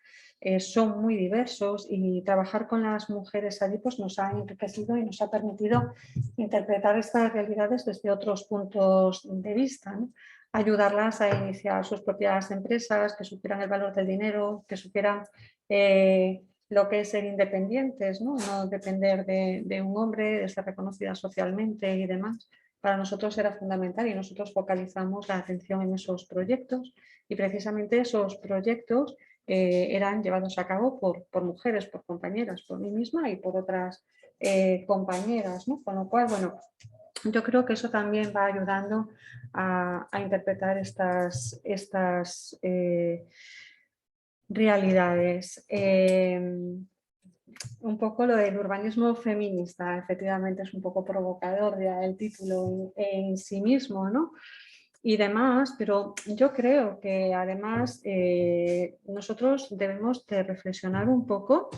Son muy diversos y trabajar con las mujeres allí pues, nos ha enriquecido y nos ha permitido interpretar estas realidades desde otros puntos de vista, ¿no? Ayudarlas a iniciar sus propias empresas, que supieran el valor del dinero, que supieran lo que es ser independientes, no, no depender de un hombre, de ser reconocidas socialmente y demás. Para nosotros era fundamental y nosotros focalizamos la atención en esos proyectos y precisamente esos proyectos eran llevados a cabo por mujeres, por compañeras, por mí misma y por otras compañeras, ¿no? Con lo cual, bueno, yo creo que eso también va ayudando a interpretar estas realidades. Un poco lo del urbanismo feminista, efectivamente es un poco provocador ya el título en sí mismo, ¿no? Y demás, pero yo creo que además nosotros debemos de reflexionar un poco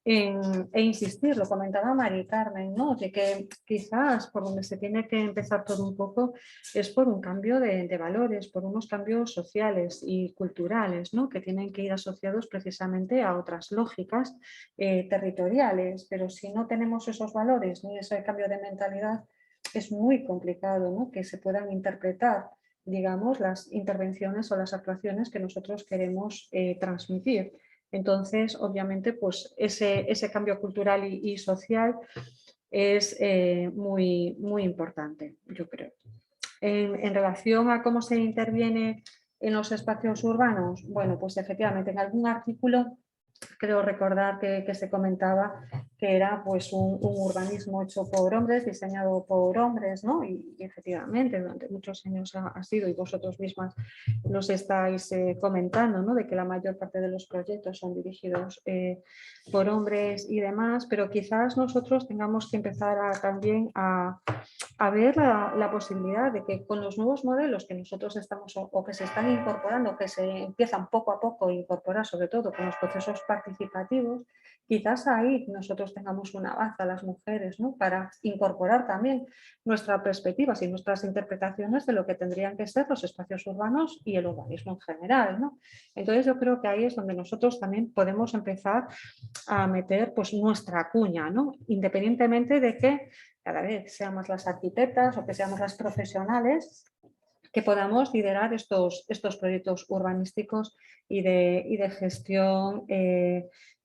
e insistir, lo comentaba Mari Carmen, ¿no? De que quizás por donde se tiene que empezar todo un poco es por un cambio de valores, por unos cambios sociales y culturales, ¿no? Que tienen que ir asociados precisamente a otras lógicas territoriales, pero si no tenemos esos valores ni ese cambio de mentalidad, es muy complicado, ¿no? Que se puedan interpretar, digamos, las intervenciones o las actuaciones que nosotros queremos transmitir. Entonces, obviamente, pues ese cambio cultural y social es muy, muy importante, yo creo. En relación a cómo se interviene en los espacios urbanos, bueno, pues efectivamente en algún artículo creo recordar que se comentaba que era pues un urbanismo hecho por hombres, diseñado por hombres, ¿no? Y efectivamente durante muchos años ha sido, y vosotros mismas nos estáis comentando, ¿no? De que la mayor parte de los proyectos son dirigidos por hombres y demás, pero quizás nosotros tengamos que empezar también a ver la posibilidad de que con los nuevos modelos que nosotros estamos o que se están incorporando, que se empiezan poco a poco a incorporar, sobre todo con los procesos participativos, quizás ahí nosotros tengamos una baza, las mujeres, ¿no? Para incorporar también nuestras perspectivas y nuestras interpretaciones de lo que tendrían que ser los espacios urbanos y el urbanismo en general, ¿no? Entonces yo creo que ahí es donde nosotros también podemos empezar a meter pues nuestra cuña, ¿no? Independientemente de que cada vez seamos las arquitectas o que seamos las profesionales que podamos liderar estos proyectos urbanísticos y de gestión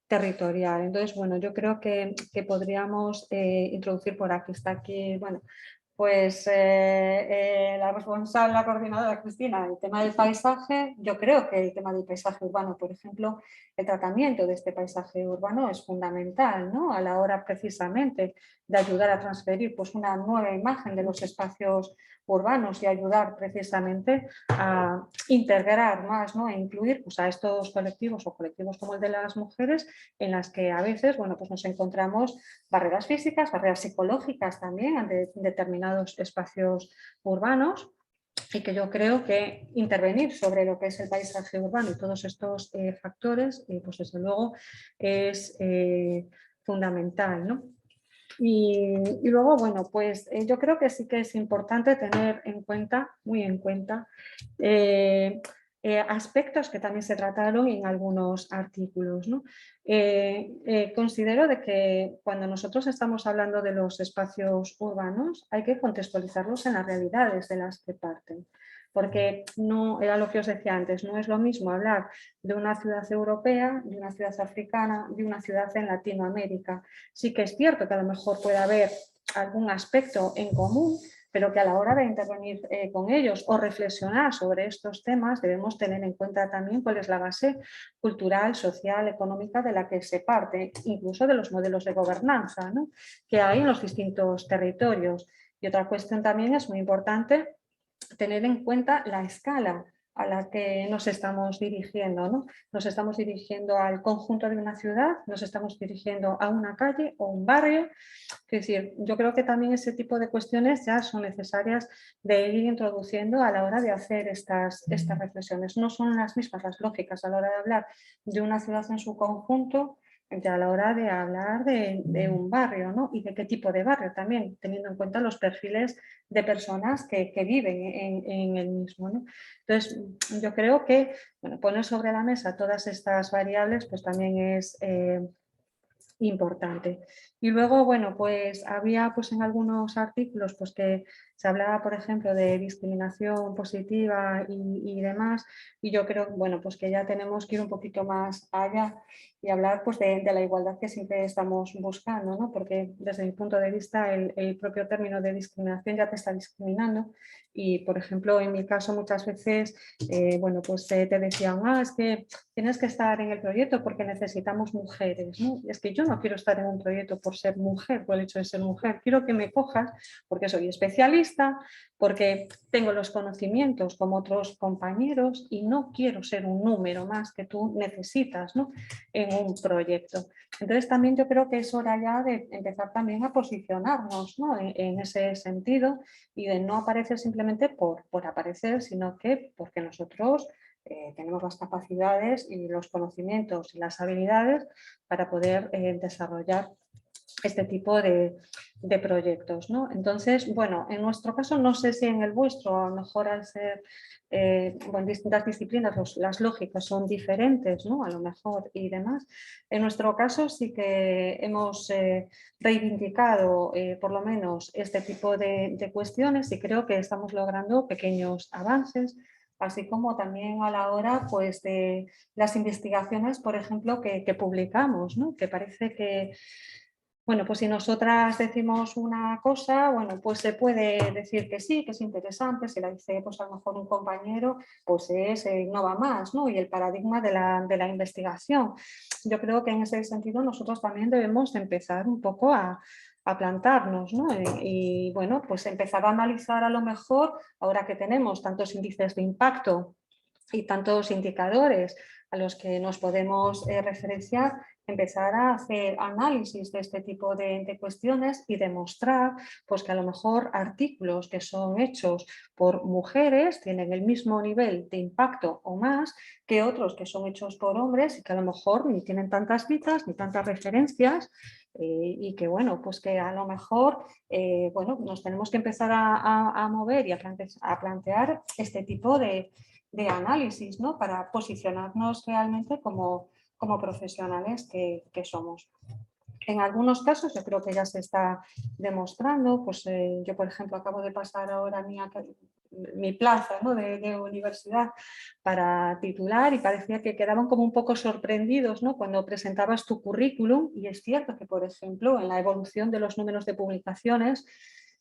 territorial. Entonces, bueno, yo creo que podríamos introducir por aquí, está aquí, bueno, pues la responsable, la coordinadora Cristina, el tema del paisaje, yo creo que el tema del paisaje urbano, por ejemplo, el tratamiento de este paisaje urbano es fundamental, ¿no? A la hora precisamente de ayudar a transferir pues, una nueva imagen de los espacios urbanos y ayudar precisamente a integrar más, ¿no? A incluir pues, a estos colectivos o colectivos como el de las mujeres en las que a veces bueno, pues nos encontramos barreras físicas, barreras psicológicas también ante determinados espacios urbanos y que yo creo que intervenir sobre lo que es el paisaje urbano y todos estos factores, pues desde luego es fundamental, ¿no? Y luego, bueno, pues yo creo que sí que es importante tener en cuenta, muy en cuenta, aspectos que también se trataron en algunos artículos, ¿no? Considero de que cuando nosotros estamos hablando de los espacios urbanos hay que contextualizarlos en las realidades de las que parten. Porque no era lo que os decía antes, no es lo mismo hablar de una ciudad europea, de una ciudad africana, de una ciudad en Latinoamérica. Sí que es cierto que a lo mejor puede haber algún aspecto en común, pero que a la hora de intervenir con ellos o reflexionar sobre estos temas debemos tener en cuenta también cuál es la base cultural, social, económica de la que se parte, incluso de los modelos de gobernanza, ¿no? Que hay en los distintos territorios. Y otra cuestión también es muy importante tener en cuenta la escala a la que nos estamos dirigiendo, ¿no? Nos estamos dirigiendo al conjunto de una ciudad, nos estamos dirigiendo a una calle o un barrio. Es decir, yo creo que también ese tipo de cuestiones ya son necesarias de ir introduciendo a la hora de hacer estas reflexiones. No son las mismas las lógicas a la hora de hablar de una ciudad en su conjunto que a la hora de hablar de un barrio, ¿no? Y de qué tipo de barrio también, teniendo en cuenta los perfiles de personas que viven en el mismo, ¿no? Entonces, yo creo que bueno, poner sobre la mesa todas estas variables pues también es importante. Y luego, bueno, pues había pues en algunos artículos pues que se hablaba, por ejemplo, de discriminación positiva y demás, y yo creo, bueno, pues que ya tenemos que ir un poquito más allá y hablar pues de la igualdad que siempre estamos buscando, ¿no? Porque desde mi punto de vista el propio término de discriminación ya te está discriminando y, por ejemplo, en mi caso muchas veces, bueno, pues te decían, es que tienes que estar en el proyecto porque necesitamos mujeres, ¿no? Y es que yo no quiero estar en un proyecto por ser mujer, por el hecho de ser mujer, quiero que me cojas porque soy especialista, porque tengo los conocimientos como otros compañeros y no quiero ser un número más que tú necesitas, ¿no? En un proyecto. Entonces también yo creo que es hora ya de empezar también a posicionarnos, ¿no? en ese sentido y de no aparecer simplemente por aparecer, sino que porque nosotros tenemos las capacidades y los conocimientos y las habilidades para poder desarrollar este tipo de proyectos, ¿no? Entonces, bueno, en nuestro caso, no sé si en el vuestro, a lo mejor al ser bueno, distintas disciplinas, las lógicas son diferentes, ¿no? A lo mejor y demás. En nuestro caso sí que hemos reivindicado por lo menos este tipo de cuestiones y creo que estamos logrando pequeños avances, así como también a la hora pues, de las investigaciones, por ejemplo, que publicamos, ¿no? Que parece que bueno, pues si nosotras decimos una cosa, bueno, pues se puede decir que sí, que es interesante, si la dice pues a lo mejor un compañero, pues no va más, ¿no? Y el paradigma de la investigación. Yo creo que en ese sentido nosotros también debemos empezar un poco a plantarnos, ¿no? Y bueno, pues empezar a analizar a lo mejor, ahora que tenemos tantos índices de impacto y tantos indicadores a los que nos podemos referenciar, empezar a hacer análisis de este tipo de cuestiones y demostrar pues, que a lo mejor artículos que son hechos por mujeres tienen el mismo nivel de impacto o más que otros que son hechos por hombres y que a lo mejor ni tienen tantas citas ni tantas referencias y que bueno, pues que a lo mejor bueno, nos tenemos que empezar a mover y a plantear este tipo de análisis, ¿no? Para posicionarnos realmente como profesionales que somos. En algunos casos yo creo que ya se está demostrando, pues yo por ejemplo acabo de pasar ahora mi plaza, ¿no? de universidad para titular y parecía que quedaban como un poco sorprendidos, ¿no? Cuando presentabas tu currículum y es cierto que por ejemplo en la evolución de los números de publicaciones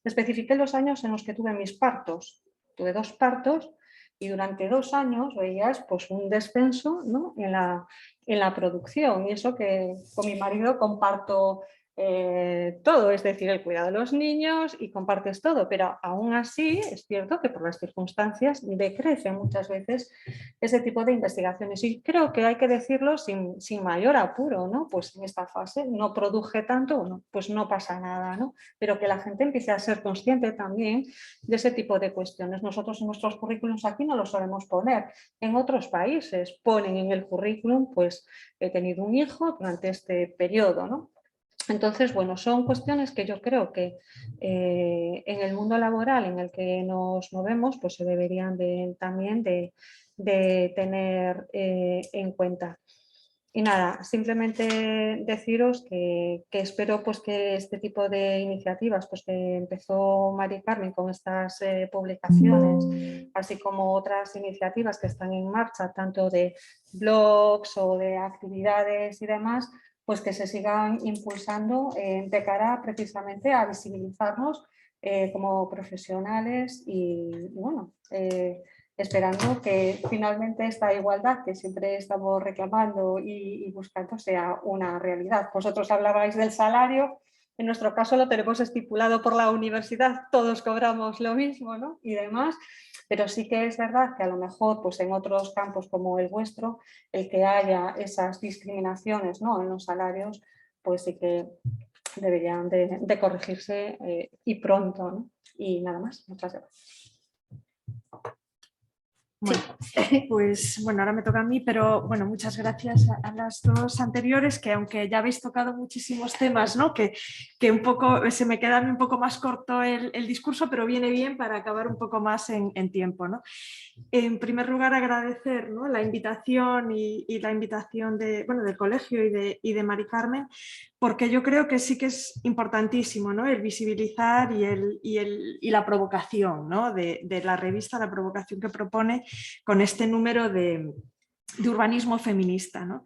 especifiqué los años en los que tuve mis partos. Tuve 2 partos y durante 2 años veías pues, un descenso, ¿no? en la producción. Y eso que con mi marido comparto todo, es decir, el cuidado de los niños y compartes todo, pero aún así es cierto que por las circunstancias decrecen muchas veces ese tipo de investigaciones. Y creo que hay que decirlo sin mayor apuro, ¿no? Pues en esta fase no produje tanto, bueno, pues no pasa nada, ¿no? Pero que la gente empiece a ser consciente también de ese tipo de cuestiones. Nosotros en nuestros currículums aquí no lo solemos poner. En otros países ponen en el currículum, pues he tenido un hijo durante este periodo, ¿no? Entonces, bueno, son cuestiones que yo creo que en el mundo laboral en el que nos movemos, pues se deberían también de tener en cuenta. Y nada, simplemente deciros que espero pues, que este tipo de iniciativas pues, que empezó Mari Carmen con estas publicaciones, así como otras iniciativas que están en marcha, tanto de blogs o de actividades y demás, pues que se sigan impulsando de cara precisamente a visibilizarnos como profesionales y bueno, esperando que finalmente esta igualdad que siempre estamos reclamando y buscando sea una realidad. Vosotros hablabais del salario, en nuestro caso lo tenemos estipulado por la universidad, todos cobramos lo mismo, ¿no? Y demás, pero sí que es verdad que a lo mejor pues en otros campos como el vuestro, el que haya esas discriminaciones, ¿no?, en los salarios, pues sí que deberían de corregirse y pronto, ¿no? Y nada más, muchas gracias. Bueno, pues bueno, ahora me toca a mí, pero bueno, muchas gracias a las dos anteriores, que aunque ya habéis tocado muchísimos temas, ¿no?, que un poco se me queda un poco más corto el discurso, pero viene bien para acabar un poco más en tiempo, ¿no? En primer lugar, agradecer, ¿no?, la invitación y la invitación del colegio y de Mari Carmen, porque yo creo que sí que es importantísimo, ¿no?, el visibilizar y la provocación, ¿no?, de la revista, la provocación que propone con este número de urbanismo feminista, ¿no?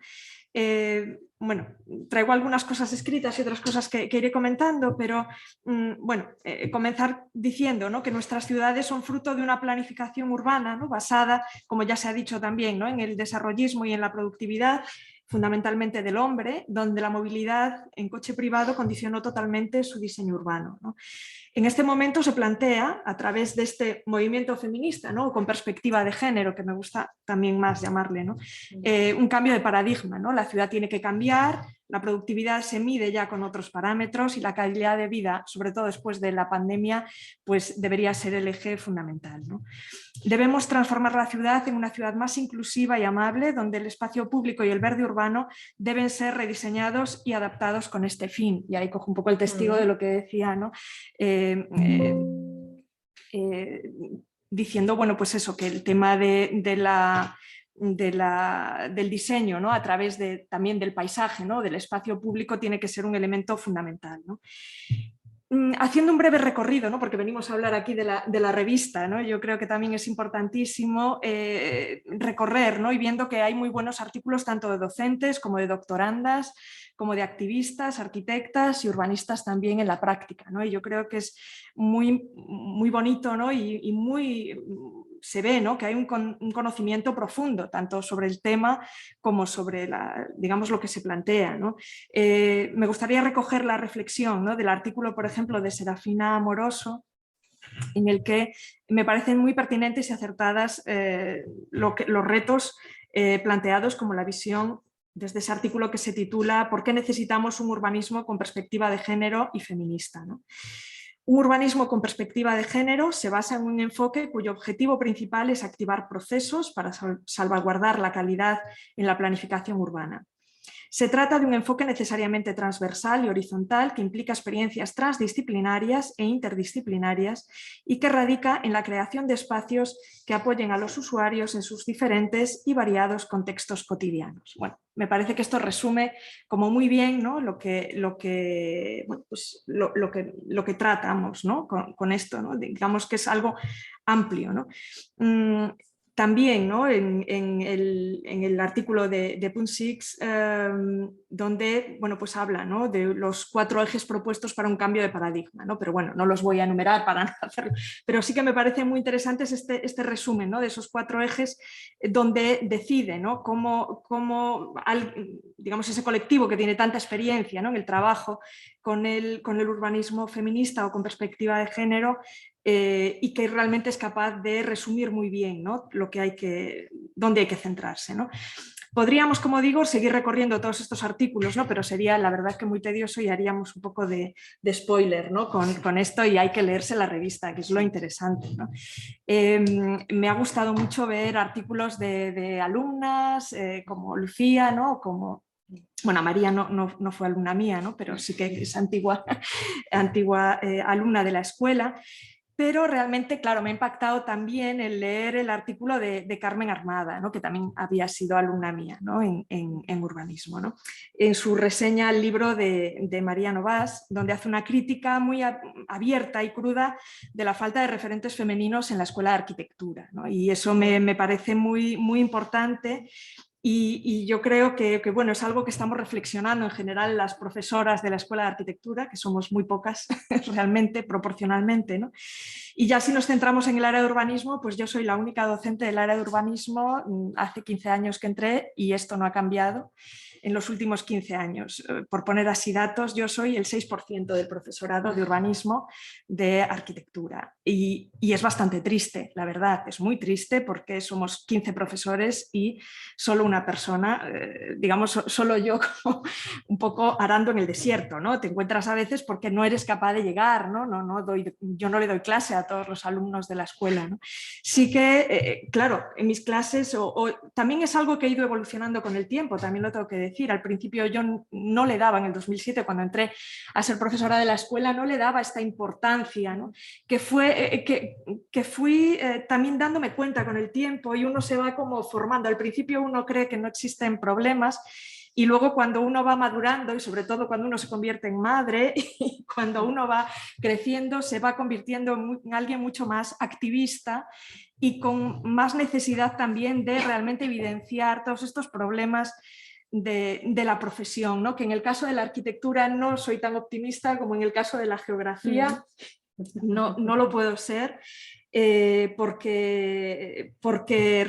Bueno, traigo algunas cosas escritas y otras cosas que iré comentando, pero bueno, comenzar diciendo, ¿no?, que nuestras ciudades son fruto de una planificación urbana, ¿no?, basada, como ya se ha dicho también, ¿no?, en el desarrollismo y en la productividad, fundamentalmente del hombre, donde la movilidad en coche privado condicionó totalmente su diseño urbano, ¿no? En este momento se plantea, a través de este movimiento feminista, ¿no?, con perspectiva de género, que me gusta también más llamarle, ¿no?, un cambio de paradigma, ¿no? La ciudad tiene que cambiar, la productividad se mide ya con otros parámetros y la calidad de vida, sobre todo después de la pandemia, pues debería ser el eje fundamental, ¿no? Debemos transformar la ciudad en una ciudad más inclusiva y amable, donde el espacio público y el verde urbano deben ser rediseñados y adaptados con este fin. Y ahí cojo un poco el testigo de lo que decía, ¿no? Diciendo, bueno, pues eso, que el tema del diseño, ¿no?, a través también del paisaje, ¿no?, del espacio público, tiene que ser un elemento fundamental, ¿no? Haciendo un breve recorrido, ¿no?, porque venimos a hablar aquí de la revista, ¿no?, yo creo que también es importantísimo recorrer, ¿no?, y viendo que hay muy buenos artículos tanto de docentes como de doctorandas, como de activistas, arquitectas y urbanistas también en la práctica, ¿no? Y yo creo que es muy, muy bonito, ¿no?, y muy se ve, ¿no?, que hay un conocimiento profundo tanto sobre el tema como sobre digamos, lo que se plantea, ¿no? Me gustaría recoger la reflexión, ¿no?, del artículo, por ejemplo, de Serafina Amoroso, en el que me parecen muy pertinentes y acertadas los retos planteados, como la visión desde ese artículo que se titula ¿Por qué necesitamos un urbanismo con perspectiva de género y feminista?, ¿no? Un urbanismo con perspectiva de género se basa en un enfoque cuyo objetivo principal es activar procesos para salvaguardar la calidad en la planificación urbana. Se trata de un enfoque necesariamente transversal y horizontal que implica experiencias transdisciplinarias e interdisciplinarias y que radica en la creación de espacios que apoyen a los usuarios en sus diferentes y variados contextos cotidianos. Bueno, me parece que esto resume como muy bien, ¿no?, lo que tratamos, ¿no?, con esto, ¿no? Digamos que es algo amplio, ¿no? También, ¿no?, en el artículo de Punt 6, donde, bueno, pues habla, ¿no?, de los 4 ejes propuestos para un cambio de paradigma, ¿no? Pero bueno, no los voy a enumerar para no hacerlo, pero sí que me parecen muy interesantes este resumen, ¿no?, de esos 4 ejes donde decide, ¿no?, cómo digamos, ese colectivo que tiene tanta experiencia, ¿no?, en el trabajo con el urbanismo feminista o con perspectiva de género, y que realmente es capaz de resumir muy bien, ¿no?, dónde hay que centrarse, ¿no? Podríamos, como digo, seguir recorriendo todos estos artículos, ¿no?, pero sería la verdad que muy tedioso y haríamos un poco de spoiler, ¿no?, con esto, y hay que leerse la revista, que es lo interesante, ¿no? Me ha gustado mucho ver artículos de alumnas como Lucía, ¿no?, como... Bueno, María no fue alumna mía, ¿no?, pero sí que es antigua alumna de la escuela. Pero realmente, claro, me ha impactado también el leer el artículo de Carmen Armada, ¿no?, que también había sido alumna mía, ¿no?, en urbanismo, ¿no?, en su reseña al libro de María Novas, donde hace una crítica muy abierta y cruda de la falta de referentes femeninos en la escuela de arquitectura, ¿no? Y eso me parece muy, muy importante. Y yo creo que bueno, es algo que estamos reflexionando en general las profesoras de la Escuela de Arquitectura, que somos muy pocas realmente, proporcionalmente, ¿no? Y ya si nos centramos en el área de urbanismo, pues yo soy la única docente del área de urbanismo, hace 15 años que entré y esto no ha cambiado. en los últimos 15 años. Por poner así datos, yo soy el 6% del profesorado de urbanismo de arquitectura y es bastante triste, la verdad, es muy triste porque somos 15 profesores y solo una persona, digamos, solo yo como un poco arando en el desierto, ¿no? Te encuentras a veces porque no eres capaz de llegar, ¿no? Yo no le doy clase a todos los alumnos de la escuela, ¿no? Sí que, claro, en mis clases también es algo que he ido evolucionando con el tiempo, también lo tengo que decir. Al principio yo no le daba, en el 2007, cuando entré a ser profesora de la escuela, no le daba esta importancia, ¿no? que fui también dándome cuenta con el tiempo y uno se va como formando. Al principio uno cree que no existen problemas y luego cuando uno va madurando y sobre todo cuando uno se convierte en madre y cuando uno va creciendo se va convirtiendo en alguien mucho más activista y con más necesidad también de realmente evidenciar todos estos problemas de la profesión, ¿no? Que en el caso de la arquitectura no soy tan optimista como en el caso de la geografía, no lo puedo ser. Porque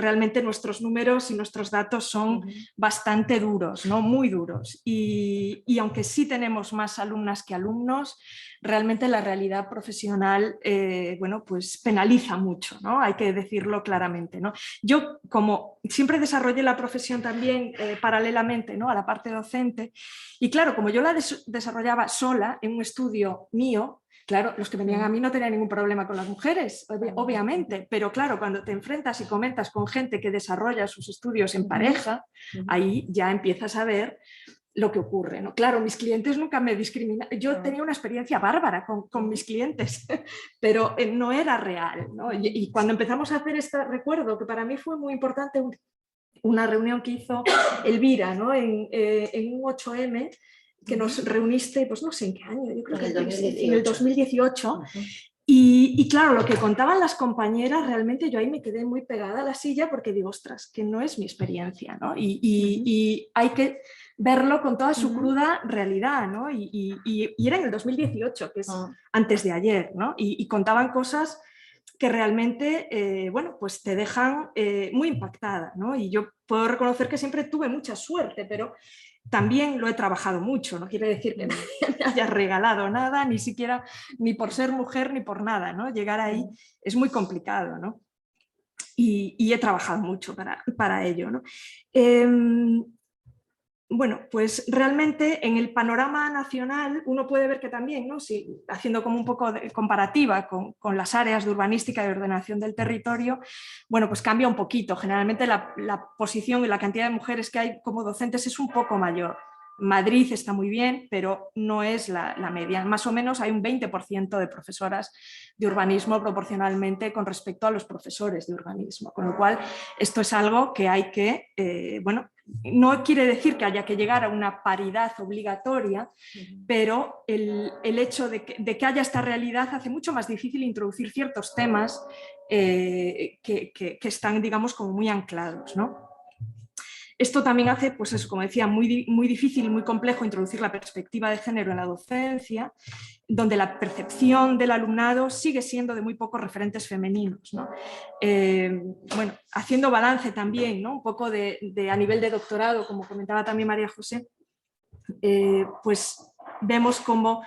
realmente nuestros números y nuestros datos son bastante duros, ¿no? Muy duros. Y aunque sí tenemos más alumnas que alumnos, realmente la realidad profesional bueno, pues penaliza mucho, ¿no? Hay que decirlo claramente, ¿no? Yo, como siempre desarrollé la profesión también paralelamente, ¿no? A la parte docente, y claro, como yo la desarrollaba sola en un estudio mío, claro, los que venían a mí no tenían ningún problema con las mujeres, obviamente, pero claro, cuando te enfrentas y comentas con gente que desarrolla sus estudios en pareja, ahí ya empiezas a ver lo que ocurre, ¿no? Claro, mis clientes nunca me discriminaban, yo tenía una experiencia bárbara con mis clientes, pero no era real, ¿no? Y cuando empezamos a hacer recuerdo que para mí fue muy importante una reunión que hizo Elvira, ¿no? En un 8M, que nos reuniste, pues no sé en qué año, yo creo que en el 2018. Y claro, lo que contaban las compañeras, realmente yo ahí me quedé muy pegada a la silla porque digo, ostras, que no es mi experiencia, ¿no? Y hay que verlo con toda su cruda realidad, ¿no? Y era en el 2018, que es antes de ayer, ¿no? Y contaban cosas que realmente, bueno, pues te dejan muy impactada, ¿no? Y yo puedo reconocer que siempre tuve mucha suerte, pero también lo he trabajado mucho, no quiere decir que nadie me haya regalado nada, ni siquiera, ni por ser mujer, ni por nada, ¿no? Llegar ahí es muy complicado, ¿no? Y he trabajado mucho para ello, ¿no? Bueno, pues realmente en el panorama nacional uno puede ver que también, ¿no? Si, haciendo como un poco de comparativa con las áreas de urbanística y ordenación del territorio, bueno, pues cambia un poquito. Generalmente la posición y la cantidad de mujeres que hay como docentes es un poco mayor. Madrid está muy bien, pero no es la media. Más o menos hay un 20% de profesoras de urbanismo proporcionalmente con respecto a los profesores de urbanismo. Con lo cual, esto es algo que hay que, bueno, no quiere decir que haya que llegar a una paridad obligatoria, pero el hecho de que haya esta realidad hace mucho más difícil introducir ciertos temas que están, digamos, como muy anclados, ¿no? Esto también hace, pues eso, como decía, muy difícil y muy complejo introducir la perspectiva de género en la docencia, donde la percepción del alumnado sigue siendo de muy pocos referentes femeninos, ¿no? Bueno, haciendo balance también, ¿no? Un poco a nivel de doctorado, como comentaba también María José, pues vemos como,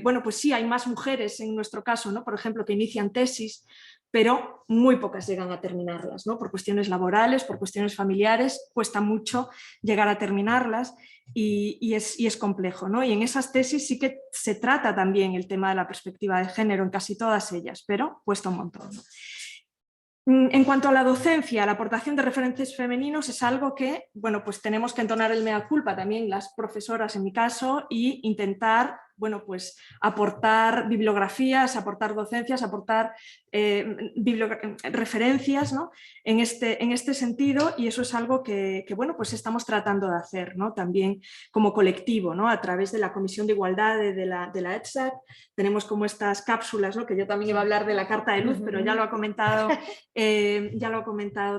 bueno, pues sí, hay más mujeres en nuestro caso, ¿no? Por ejemplo, que inician tesis, pero muy pocas llegan a terminarlas, ¿no? Por cuestiones laborales, por cuestiones familiares, cuesta mucho llegar a terminarlas y es complejo, ¿no? Y en esas tesis sí que se trata también el tema de la perspectiva de género en casi todas ellas, pero cuesta un montón, ¿no? En cuanto a la docencia, la aportación de referentes femeninos es algo que, bueno, pues tenemos que entonar el mea culpa también las profesoras en mi caso y intentar, bueno, pues aportar bibliografías, aportar docencias, aportar referencias, ¿no? en este sentido, y eso es algo que, bueno, pues estamos tratando de hacer, ¿no? También como colectivo, ¿no? A través de la Comisión de Igualdad de la ETSAC, tenemos como estas cápsulas, ¿no? Que yo también iba a hablar de la Carta de Luz, pero ya lo ha comentado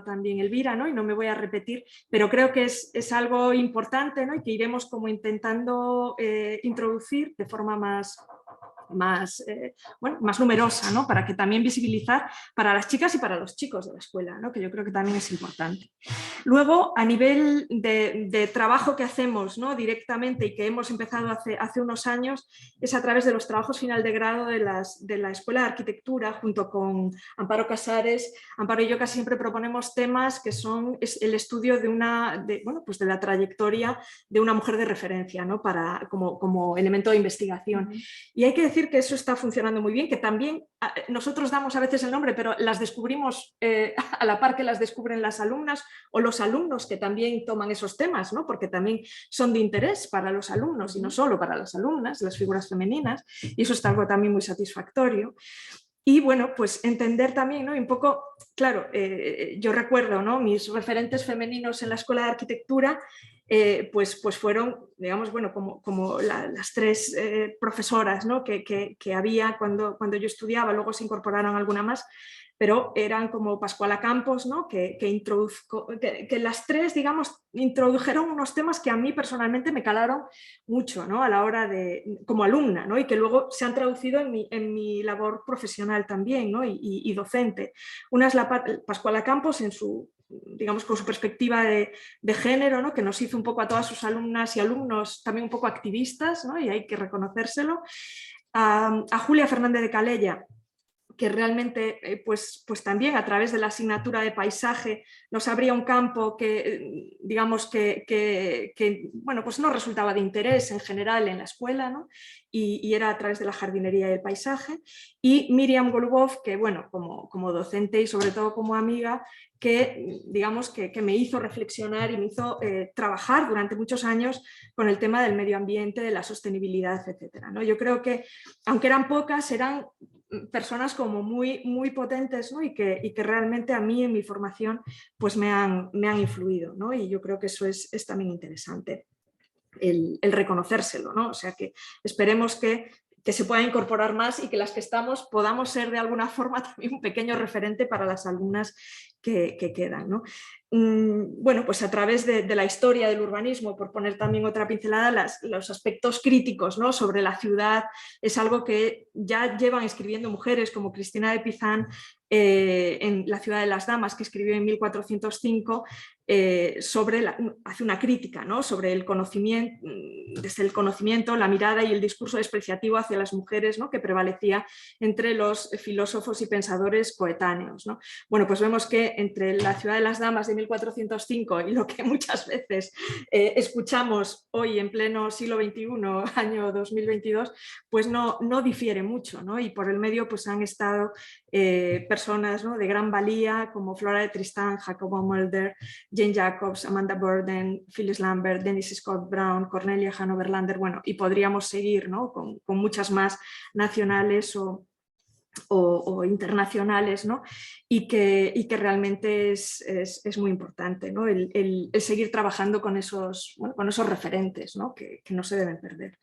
también Elvira, ¿no? Y no me voy a repetir, pero creo que es algo importante, ¿no? Y que iremos como intentando introducir de forma más más numerosa, ¿no? Para que también visibilizar para las chicas y para los chicos de la escuela, ¿no? Que yo creo que también es importante. Luego, a nivel de trabajo que hacemos, ¿no? Directamente y que hemos empezado hace unos años, es a través de los trabajos final de grado de la Escuela de Arquitectura, junto con Amparo Casares. Amparo y yo casi siempre proponemos temas que son el estudio de la trayectoria de una mujer de referencia, ¿no? Como elemento de investigación. Y hay que decir que eso está funcionando muy bien, que también nosotros damos a veces el nombre, pero las descubrimos a la par que las descubren las alumnas o los alumnos que también toman esos temas, ¿no? Porque también son de interés para los alumnos y no solo para las alumnas, las figuras femeninas, y eso es algo también muy satisfactorio. Y bueno, pues entender también, ¿no? Y un poco, claro, yo recuerdo, ¿no? Mis referentes femeninos en la Escuela de Arquitectura, pues fueron, digamos, bueno, como las tres profesoras, ¿no? que había cuando yo estudiaba, luego se incorporaron alguna más, pero eran como Pascuala Campos, ¿no? que las tres, digamos, introdujeron unos temas que a mí personalmente me calaron mucho, ¿no? A la hora como alumna, ¿no? Y que luego se han traducido en mi labor profesional también, ¿no? y docente. Una es Pascuala Campos en su, digamos, con su perspectiva de género, ¿no? Que nos hizo un poco a todas sus alumnas y alumnos también un poco activistas, ¿no? Y hay que reconocérselo. A Julia Fernández de Calella, que realmente pues también a través de la asignatura de paisaje nos abría un campo que digamos que bueno, pues no resultaba de interés en general en la escuela, ¿no? Y era a través de la jardinería y el paisaje. Y Miriam Golubov, que bueno, como docente y sobre todo como amiga, que digamos que me hizo reflexionar y me hizo trabajar durante muchos años con el tema del medio ambiente, de la sostenibilidad, etcétera, ¿no? Yo creo que, aunque eran pocas, eran personas como muy, muy potentes, ¿no? y que realmente a mí en mi formación pues me han influido, ¿no? Y yo creo que eso es también interesante, el reconocérselo, ¿no? O sea que esperemos que se pueda incorporar más y que las que estamos podamos ser de alguna forma también un pequeño referente para las alumnas que quedan, ¿no? Bueno, pues a través de la historia del urbanismo, por poner también otra pincelada, los aspectos críticos, ¿no? Sobre la ciudad es algo que ya llevan escribiendo mujeres como Cristina de Pizan en La ciudad de las damas, que escribió en 1405, hace una crítica, ¿no? Sobre el conocimiento, desde el conocimiento, la mirada y el discurso despreciativo hacia las mujeres, ¿no? Que prevalecía entre los filósofos y pensadores coetáneos, ¿no? Bueno, pues vemos que entre La ciudad de las damas de 1405 y lo que muchas veces escuchamos hoy en pleno siglo XXI, año 2022, pues no difiere mucho, ¿no? Y por el medio pues han estado personas, ¿no? De gran valía como Flora de Tristán, Jacobo Mulder, Jane Jacobs, Amanda Burden, Phyllis Lambert, Dennis Scott Brown, Cornelia Hanover-Lander, bueno, y podríamos seguir, ¿no? con muchas más nacionales o internacionales, ¿no? y que realmente es muy importante, ¿no? el seguir trabajando con esos referentes, ¿no? Que no se deben perder.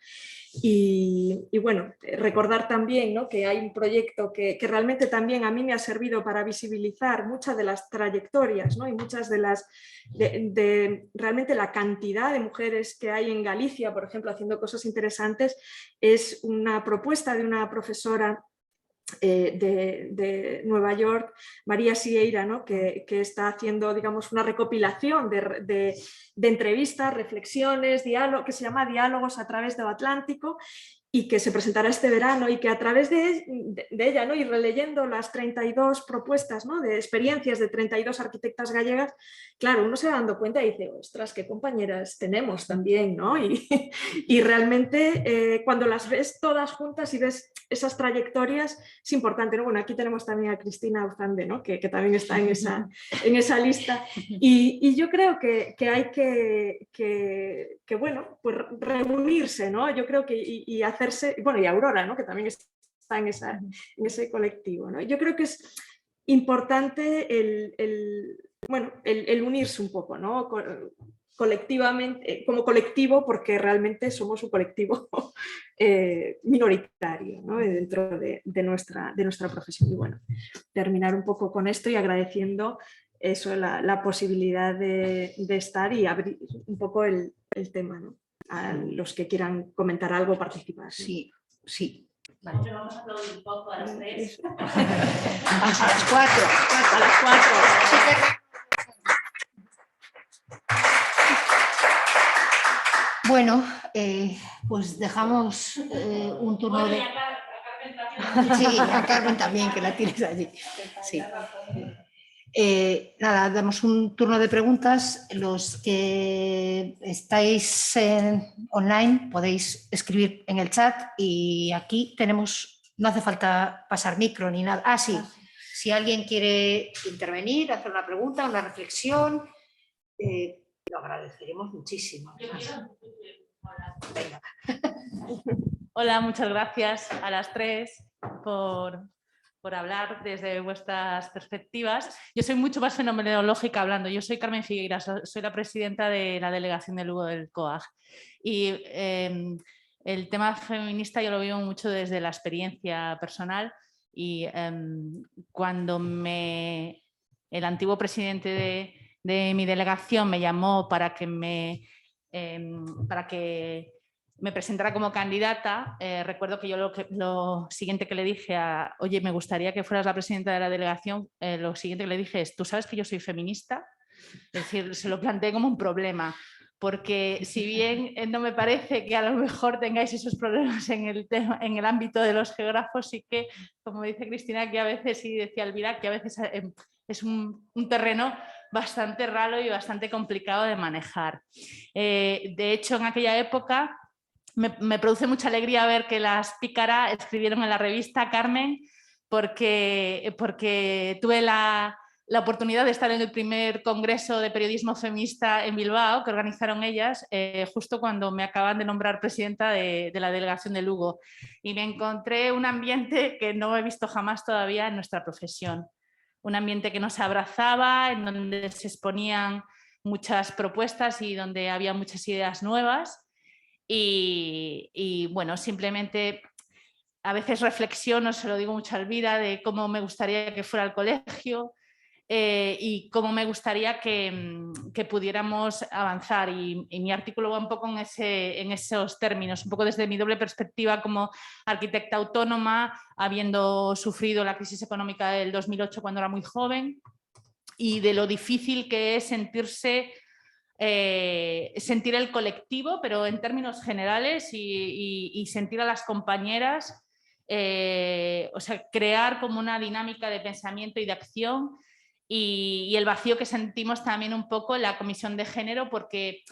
Y bueno, recordar también, ¿no? Que hay un proyecto que realmente también a mí me ha servido para visibilizar muchas de las trayectorias, ¿no? Y muchas de las realmente la cantidad de mujeres que hay en Galicia, por ejemplo, haciendo cosas interesantes. Es una propuesta de una profesora de Nueva York, María Sieira, ¿no? que está haciendo, digamos, una recopilación de entrevistas, reflexiones, diálogo, que se llama Diálogos a través del Atlántico, y que se presentará este verano, y que a través de ella, ¿no? Y releyendo las 32 propuestas, ¿no? De experiencias de 32 arquitectas gallegas, claro, uno se va dando cuenta y dice, ostras, qué compañeras tenemos también, ¿no? Y realmente cuando las ves todas juntas y ves esas trayectorias, es importante, ¿no? Bueno, aquí tenemos también a Cristina Uzande, ¿no? que también está en esa lista, y yo creo que hay que bueno, pues reunirse, ¿no? Yo creo que y hacerse, bueno, y Aurora, ¿no? Que también está en ese colectivo, ¿no? Yo creo que es importante el unirse un poco, ¿no? Colectivamente, como colectivo, porque realmente somos un colectivo minoritario, ¿no? Dentro de nuestra profesión. Y bueno, terminar un poco con esto y agradeciendo eso, la posibilidad de estar y abrir un poco el tema, ¿no? A los que quieran comentar algo, participar. Sí, sí. Vale. Vamos a aplaudir un poco a las 3. A las 4. A las 4. Bueno, pues dejamos un turno de... Sí, a Carmen también, que la tienes allí. Sí. Nada, damos un turno de preguntas. Los que estáis online podéis escribir en el chat y aquí tenemos, no hace falta pasar micro ni nada. Ah, sí, si alguien quiere intervenir, hacer una pregunta, una reflexión, lo agradeceremos muchísimo. Venga. Hola, muchas gracias a las 3 por hablar desde vuestras perspectivas. Yo soy mucho más fenomenológica hablando. Yo soy Carmen Figueiras, soy la presidenta de la delegación de Lugo del COAG. Y el tema feminista yo lo vivo mucho desde la experiencia personal y cuando el antiguo presidente de mi delegación me llamó para que me presentara como candidata, recuerdo que yo lo siguiente que le dije oye, me gustaría que fueras la presidenta de la delegación, lo siguiente que le dije es, ¿tú sabes que yo soy feminista? Es decir, se lo planteé como un problema, porque si bien no me parece que a lo mejor tengáis esos problemas en el ámbito de los geógrafos, sí que, como dice Cristina, que a veces, y decía Elvira, que a veces es un terreno bastante raro y bastante complicado de manejar. De hecho, en aquella época me produce mucha alegría ver que las Pícara escribieron en la revista Carmen porque tuve la oportunidad de estar en el primer congreso de periodismo feminista en Bilbao que organizaron ellas justo cuando me acaban de nombrar presidenta de la delegación de Lugo y me encontré un ambiente que no he visto jamás todavía en nuestra profesión. Un ambiente que nos abrazaba, en donde se exponían muchas propuestas y donde había muchas ideas nuevas. Y bueno, simplemente a veces reflexiono, se lo digo mucho a Elvira, de cómo me gustaría que fuera el colegio y cómo me gustaría que pudiéramos avanzar. Y mi artículo va un poco en esos términos, un poco desde mi doble perspectiva como arquitecta autónoma, habiendo sufrido la crisis económica del 2008 cuando era muy joven, y de lo difícil que es sentir el colectivo, pero en términos generales, y sentir a las compañeras, o sea, crear como una dinámica de pensamiento y de acción, y el vacío que sentimos también un poco en la comisión de género, porque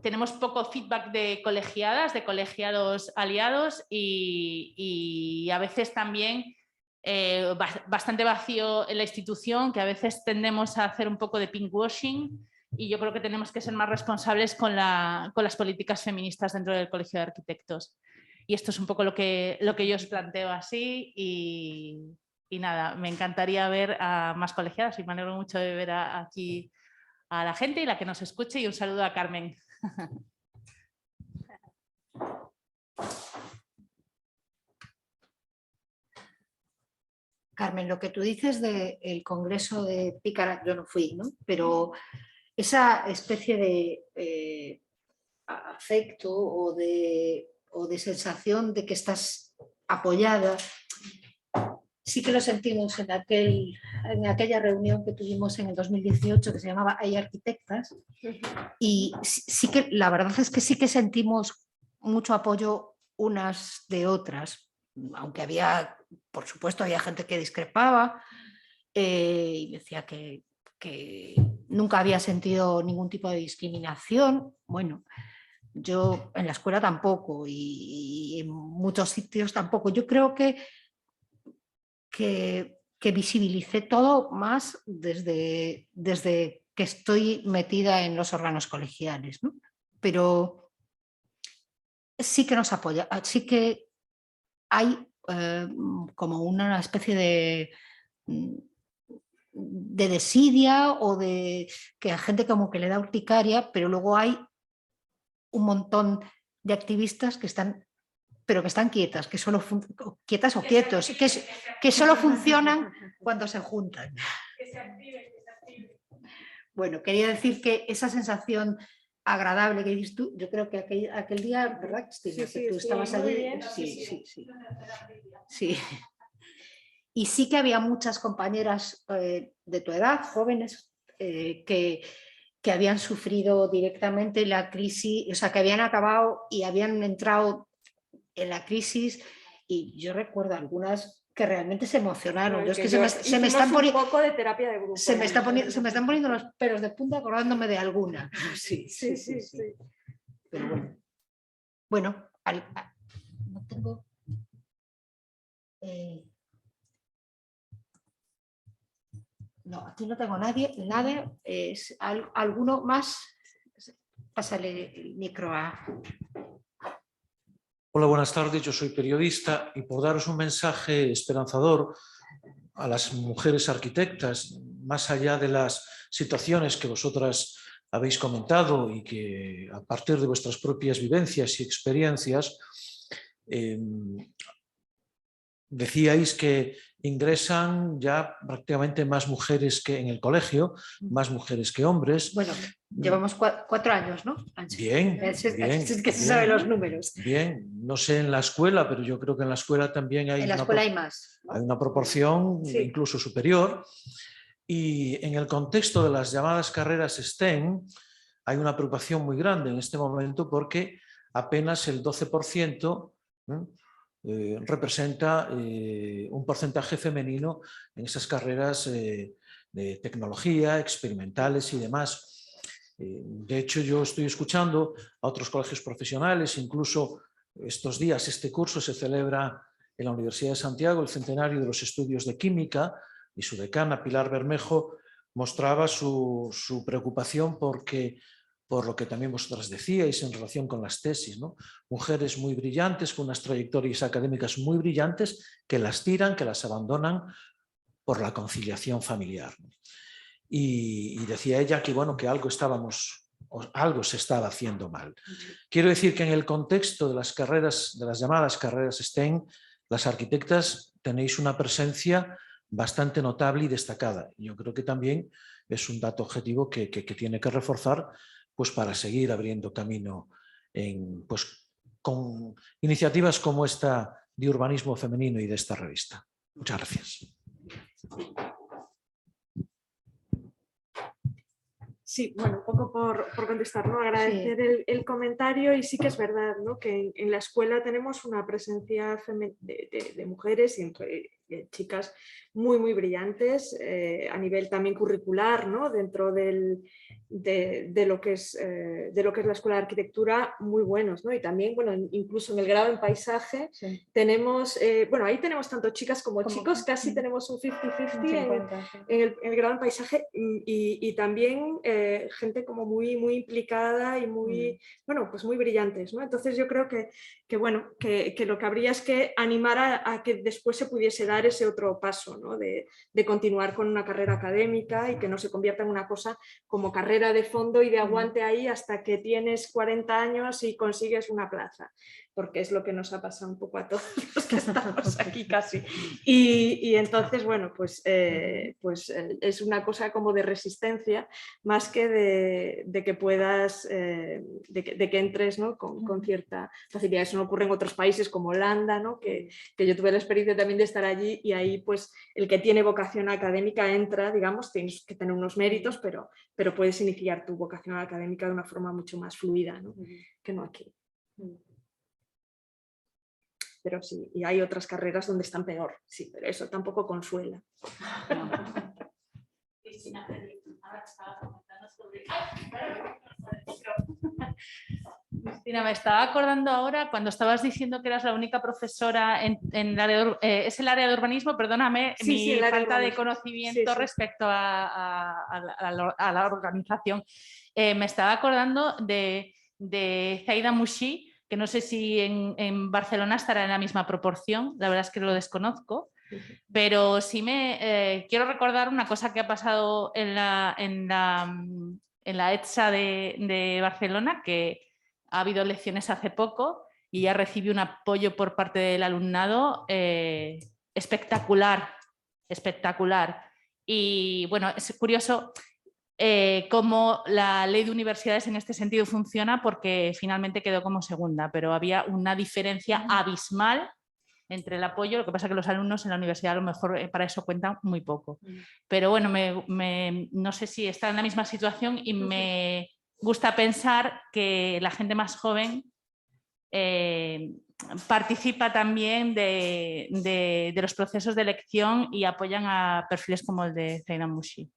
tenemos poco feedback de colegiadas, de colegiados aliados, y a veces también bastante vacío en la institución, que a veces tendemos a hacer un poco de pinkwashing, y yo creo que tenemos que ser más responsables con las políticas feministas dentro del Colegio de Arquitectos. Y esto es un poco lo que yo os planteo así y nada, me encantaría ver a más colegiadas y me alegro mucho de ver aquí a la gente y la que nos escuche, y un saludo a Carmen. Carmen, lo que tú dices del Congreso de Pícara, yo no fui, ¿no? Pero esa especie de afecto o de sensación de que estás apoyada, sí que lo sentimos en aquella reunión que tuvimos en el 2018 que se llamaba Hay Arquitectas, y sí que la verdad es que sí que sentimos mucho apoyo unas de otras, aunque había, por supuesto, había gente que discrepaba y decía que nunca había sentido ningún tipo de discriminación. Bueno, yo en la escuela tampoco y en muchos sitios tampoco. Yo creo que visibilicé todo más desde que estoy metida en los órganos colegiales, ¿no? Pero sí que nos apoya, sí que hay como una especie de desidia o de que a gente como que le da urticaria, pero luego hay un montón de activistas que están, pero que están quietas, que solo quietas o quietos, que solo funcionan cuando se juntan. Bueno, quería decir que esa sensación agradable que dices tú. Yo creo que aquel día, ¿verdad, Cristina? Sí, Que tú estabas muy allí. bien. Sí. Y sí que había muchas compañeras de tu edad, jóvenes, que habían sufrido directamente la crisis, o sea, que habían acabado y habían entrado en la crisis, y yo recuerdo algunas que realmente se emocionaron. Yo es que se me están poniendo un poco de terapia de grupo. se me están poniendo los pelos de punta acordándome de alguna. Sí. Pero bueno. Bueno, no tengo... no, aquí no tengo nada. ¿Alguno más? Pásale el micro a... Hola, buenas tardes. Yo soy periodista y por daros un mensaje esperanzador a las mujeres arquitectas, más allá de las situaciones que vosotras habéis comentado y que a partir de vuestras propias vivencias y experiencias, decíais que ingresan ya prácticamente más mujeres que en el colegio, más mujeres que hombres. Bueno, llevamos 4 años, ¿no? Bien, Es bien, que se saben los números. Bien, no sé en la escuela, pero yo creo que en la escuela también hay, En la escuela hay más, ¿no? hay una proporción incluso superior. Y en el contexto de las llamadas carreras STEM hay una preocupación muy grande en este momento porque apenas el 12% representa un porcentaje femenino en esas carreras de tecnología, experimentales y demás. De hecho, yo estoy escuchando a otros colegios profesionales, incluso estos días este curso se celebra en la Universidad de Santiago, el centenario de los estudios de química, y su decana, Pilar Bermejo, mostraba su preocupación por lo que también vosotras decíais en relación con las tesis, ¿no? Mujeres muy brillantes, con unas trayectorias académicas muy brillantes, que las tiran, que las abandonan por la conciliación familiar. Y decía ella que, bueno, que algo se estaba haciendo mal. Quiero decir que en el contexto de las carreras, de las llamadas carreras STEM, las arquitectas tenéis una presencia bastante notable y destacada. Yo creo que también es un dato objetivo que tiene que reforzar, pues, para seguir abriendo camino pues, con iniciativas como esta de urbanismo femenino y de esta revista. Muchas gracias. Sí, bueno, un poco por contestar, ¿no? Agradecer el comentario, y sí que es verdad, ¿no? Que en la escuela tenemos una presencia de mujeres y de chicas muy, muy brillantes a nivel también curricular, ¿no? Dentro de lo que es la escuela de arquitectura, muy buenos, ¿no? Y también, bueno, incluso en el grado en paisaje tenemos, bueno, ahí tenemos tanto chicas como chicos, casi tenemos un 50-50 en el grado en paisaje, y también gente como muy, muy implicada y muy, bueno, pues muy brillantes, ¿no? Entonces yo creo que bueno, que lo que habría es que animar a que después se pudiese dar ese otro paso, ¿no? De continuar con una carrera académica y que no se convierta en una cosa como carrera de fondo y de aguante ahí hasta que tienes 40 años y consigues una plaza, porque es lo que nos ha pasado un poco a todos los que estamos aquí casi. Y entonces, bueno, pues es una cosa como de resistencia, más que de que puedas, de que entres, ¿no? con cierta facilidad. Eso no ocurre en otros países como Holanda, ¿no? que yo tuve la experiencia también de estar allí, y ahí pues el que tiene vocación académica entra, digamos, tienes que tener unos méritos, pero puedes iniciar tu vocación académica de una forma mucho más fluida, ¿no? Que no aquí. Pero sí, y hay otras carreras donde están peor, sí, pero eso tampoco consuela. Cristina, ahora estaba comentando sobre... Cristina, me estaba acordando ahora cuando estabas diciendo que eras la única profesora en el área es el área de urbanismo, perdóname, mi falta de conocimiento respecto a la organización. Me estaba acordando de Zaida Mouchi, que no sé si en Barcelona estará en la misma proporción, la verdad es que lo desconozco, pero sí quiero recordar una cosa que ha pasado en la ETSA de Barcelona, que ha habido elecciones hace poco y ya recibió un apoyo por parte del alumnado espectacular. Y bueno, es curioso, cómo la ley de universidades en este sentido funciona, porque finalmente quedó como segunda, pero había una diferencia abismal entre el apoyo. Lo que pasa es que los alumnos en la universidad a lo mejor para eso cuentan muy poco. Pero bueno, no sé si está en la misma situación y me gusta pensar que la gente más joven participa también de los procesos de elección y apoyan a perfiles como el de Zaida Mouchi.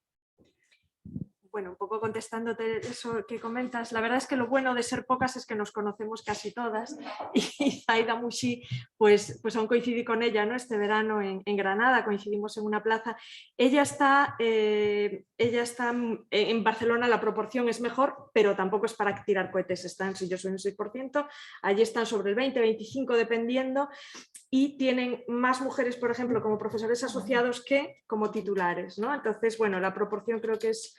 Bueno, un poco contestándote eso que comentas, la verdad es que lo bueno de ser pocas es que nos conocemos casi todas, y Zaida Mouchi, pues aún coincidí con ella, ¿no? Este verano en Granada, coincidimos en una plaza. Ella está en Barcelona, la proporción es mejor, pero tampoco es para tirar cohetes, están, si yo soy un 6%, allí están sobre el 20-25 dependiendo, y tienen más mujeres, por ejemplo, como profesores asociados que como titulares, ¿no? Entonces, bueno, la proporción creo que es,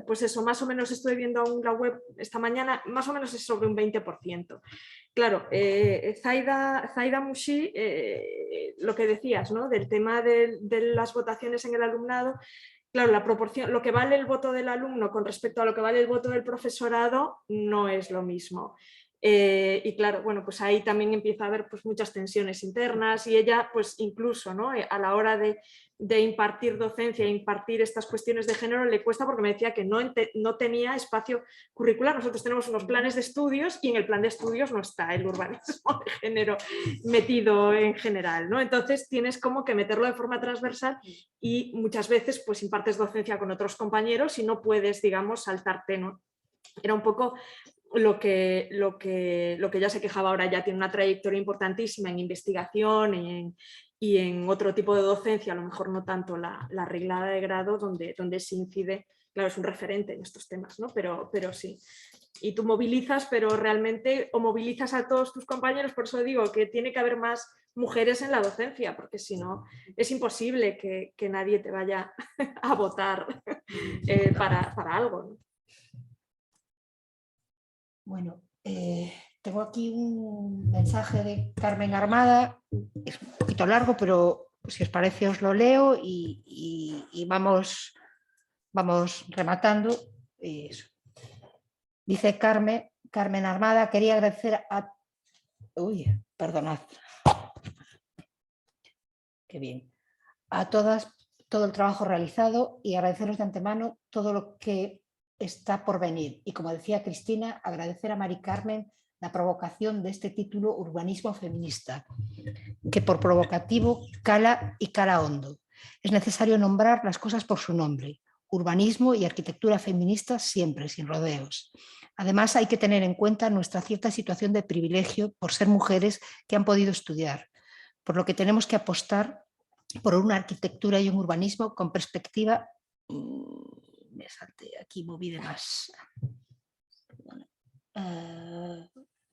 pues eso, más o menos, estoy viendo aún la web esta mañana, más o menos es sobre un 20%. Claro, Zaida Mouchi, lo que decías, ¿no? Del tema de las votaciones en el alumnado, claro, la proporción, lo que vale el voto del alumno con respecto a lo que vale el voto del profesorado no es lo mismo. Y claro, bueno, pues ahí también empieza a haber pues muchas tensiones internas, y ella pues incluso, ¿no? A la hora de impartir docencia, impartir estas cuestiones de género, le cuesta, porque me decía que no tenía espacio curricular. Nosotros tenemos unos planes de estudios y en el plan de estudios no está el urbanismo de género metido en general, ¿no? Entonces tienes como que meterlo de forma transversal, y muchas veces pues impartes docencia con otros compañeros y no puedes, digamos, saltarte, ¿no? Era un poco lo que ya se quejaba. Ahora ya tiene una trayectoria importantísima en investigación y en otro tipo de docencia, a lo mejor no tanto la reglada de grado, donde se incide, claro, es un referente en estos temas, ¿no? Pero sí. Y tú movilizas, pero realmente o movilizas a todos tus compañeros, por eso digo que tiene que haber más mujeres en la docencia, porque si no es imposible que nadie te vaya a votar para algo, ¿no? Bueno, tengo aquí un mensaje de Carmen Armada, es un poquito largo, pero si os parece os lo leo y vamos rematando. Eso. Dice Carmen Armada: quería agradecer a... Uy, perdonad. Qué bien. A todas todo el trabajo realizado y agradeceros de antemano todo lo que está por venir. Y como decía Cristina, agradecer a Mari Carmen la provocación de este título, Urbanismo Feminista, que por provocativo cala y cala hondo. Es necesario nombrar las cosas por su nombre: urbanismo y arquitectura feminista, siempre, sin rodeos. Además, hay que tener en cuenta nuestra cierta situación de privilegio por ser mujeres que han podido estudiar, por lo que tenemos que apostar por una arquitectura y un urbanismo con perspectiva... Me salté aquí, moví de más.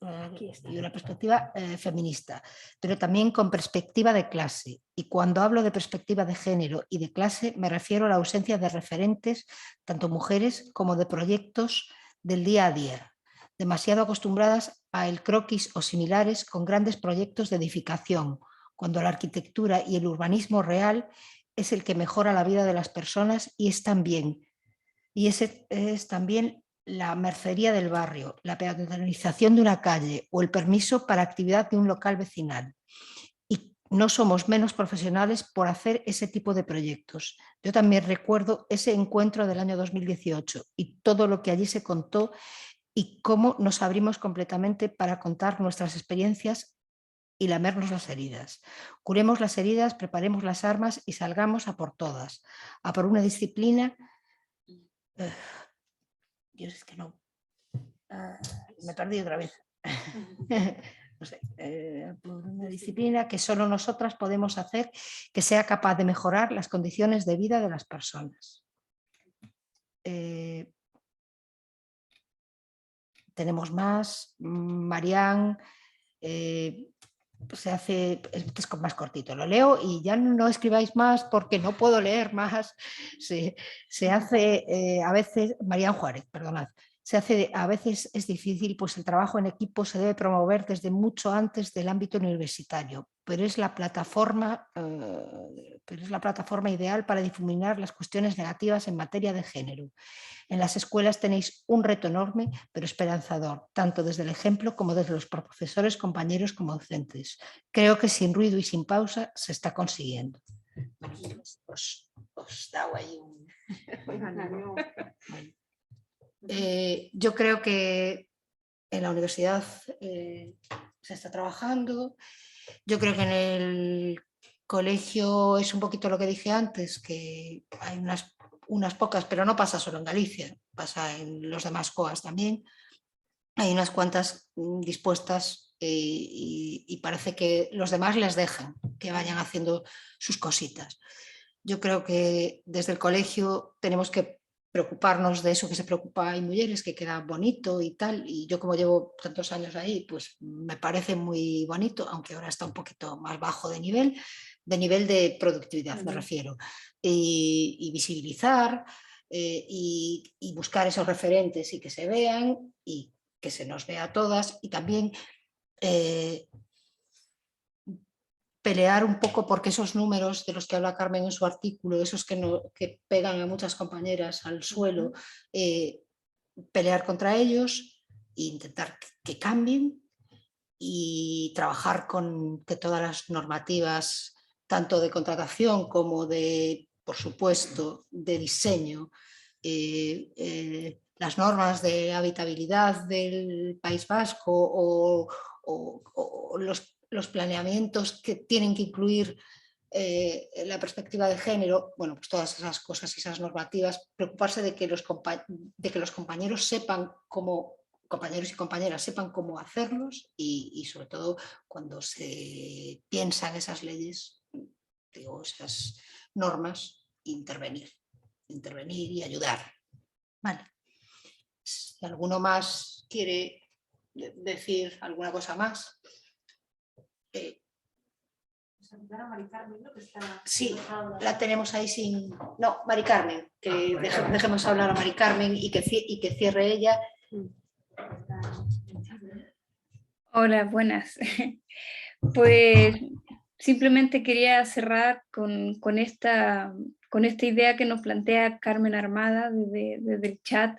Aquí estoy, una perspectiva feminista, pero también con perspectiva de clase. Y cuando hablo de perspectiva de género y de clase, me refiero a la ausencia de referentes, tanto mujeres como de proyectos del día a día, demasiado acostumbradas a el croquis o similares con grandes proyectos de edificación, cuando la arquitectura y el urbanismo real es el que mejora la vida de las personas, y es también la mercería del barrio, la peatonalización de una calle o el permiso para actividad de un local vecinal. Y no somos menos profesionales por hacer ese tipo de proyectos. Yo también recuerdo ese encuentro del año 2018 y todo lo que allí se contó, y cómo nos abrimos completamente para contar nuestras experiencias y lamernos las heridas. Curemos las heridas, preparemos las armas y salgamos a por todas, a por una disciplina... Dios, es que no... me perdí otra vez. No sé, por una disciplina que solo nosotras podemos hacer, que sea capaz de mejorar las condiciones de vida de las personas. Tenemos más. Marianne, se hace, es más cortito, lo leo y ya no escribáis más porque no puedo leer más. Se hace a veces, Marianne Juárez, perdonad, a veces es difícil, pues el trabajo en equipo se debe promover desde mucho antes del ámbito universitario, pero es la plataforma pero es la plataforma ideal para difuminar las cuestiones negativas en materia de género. En las escuelas tenéis un reto enorme, pero esperanzador, tanto desde el ejemplo como desde los profesores, compañeros como docentes. Creo que sin ruido y sin pausa se está consiguiendo. Os dado ahí un... yo creo que en la universidad se está trabajando. Yo creo que en el colegio es un poquito lo que dije antes, que hay unas pocas, pero no pasa solo en Galicia, pasa en los demás COAs también. Hay unas cuantas dispuestas y parece que los demás les dejan que vayan haciendo sus cositas. Yo creo que desde el colegio tenemos que preocuparnos de eso que se preocupa hay mujeres, que queda bonito y tal, y yo como llevo tantos años ahí, pues me parece muy bonito, aunque ahora está un poquito más bajo de nivel de productividad me refiero, y visibilizar y buscar esos referentes y que se vean y que se nos vea a todas, y también pelear un poco porque esos números de los que habla Carmen en su artículo, esos que pegan a muchas compañeras al suelo, pelear contra ellos e intentar que cambien y trabajar con que todas las normativas, tanto de contratación como de, por supuesto, de diseño, las normas de habitabilidad del País Vasco o los planeamientos que tienen que incluir la perspectiva de género, bueno, pues todas esas cosas y esas normativas, preocuparse de que los compañeros sepan cómo, compañeros y compañeras sepan cómo hacerlos y sobre todo cuando se piensan esas leyes, digo, esas normas, intervenir y ayudar. Vale. Si alguno más quiere decir alguna cosa más. Sí, la tenemos ahí sin... No, Mari Carmen, que dejemos hablar a Mari Carmen y que cierre ella. Hola, buenas. Pues simplemente quería cerrar con esta idea que nos plantea Carmen Armada desde el chat,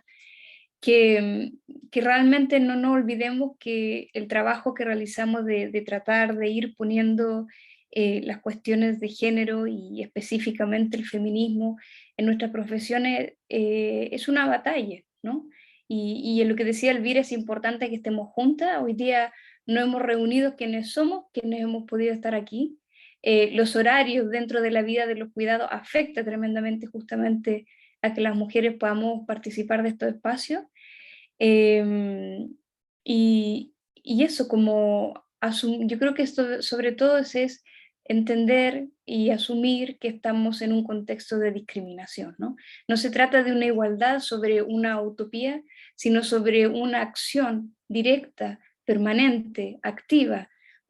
que realmente no nos olvidemos que el trabajo que realizamos de tratar de ir poniendo las cuestiones de género y específicamente el feminismo en nuestras profesiones es una batalla, ¿no? Y en lo que decía Elvira, es importante que estemos juntas. Hoy día nos hemos reunido quienes somos, quienes hemos podido estar aquí. Los horarios dentro de la vida de los cuidados afecta tremendamente justamente a que las mujeres podamos participar de estos espacios. Y eso, como yo creo que esto sobre todo es entender y asumir que estamos en un contexto de discriminación, ¿no? No se trata de una igualdad sobre una utopía, sino sobre una acción directa, permanente, activa,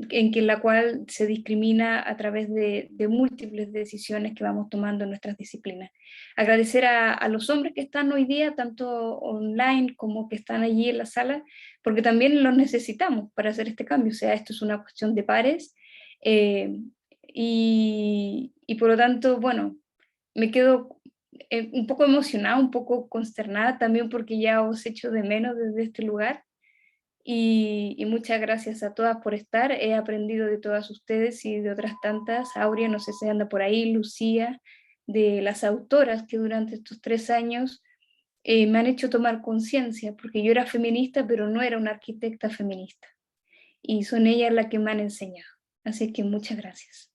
en la cual se discrimina a través de múltiples decisiones que vamos tomando en nuestras disciplinas. Agradecer a los hombres que están hoy día, tanto online como que están allí en la sala, porque también los necesitamos para hacer este cambio. O sea, esto es una cuestión de pares, y por lo tanto, bueno, me quedo un poco emocionada, un poco consternada también porque ya os echo de menos desde este lugar. Y muchas gracias a todas por estar. He aprendido de todas ustedes y de otras tantas. Aurea, no sé si anda por ahí, Lucía, de las autoras que durante estos 3 años me han hecho tomar conciencia, porque yo era feminista, pero no era una arquitecta feminista. Y son ellas las que me han enseñado. Así que muchas gracias.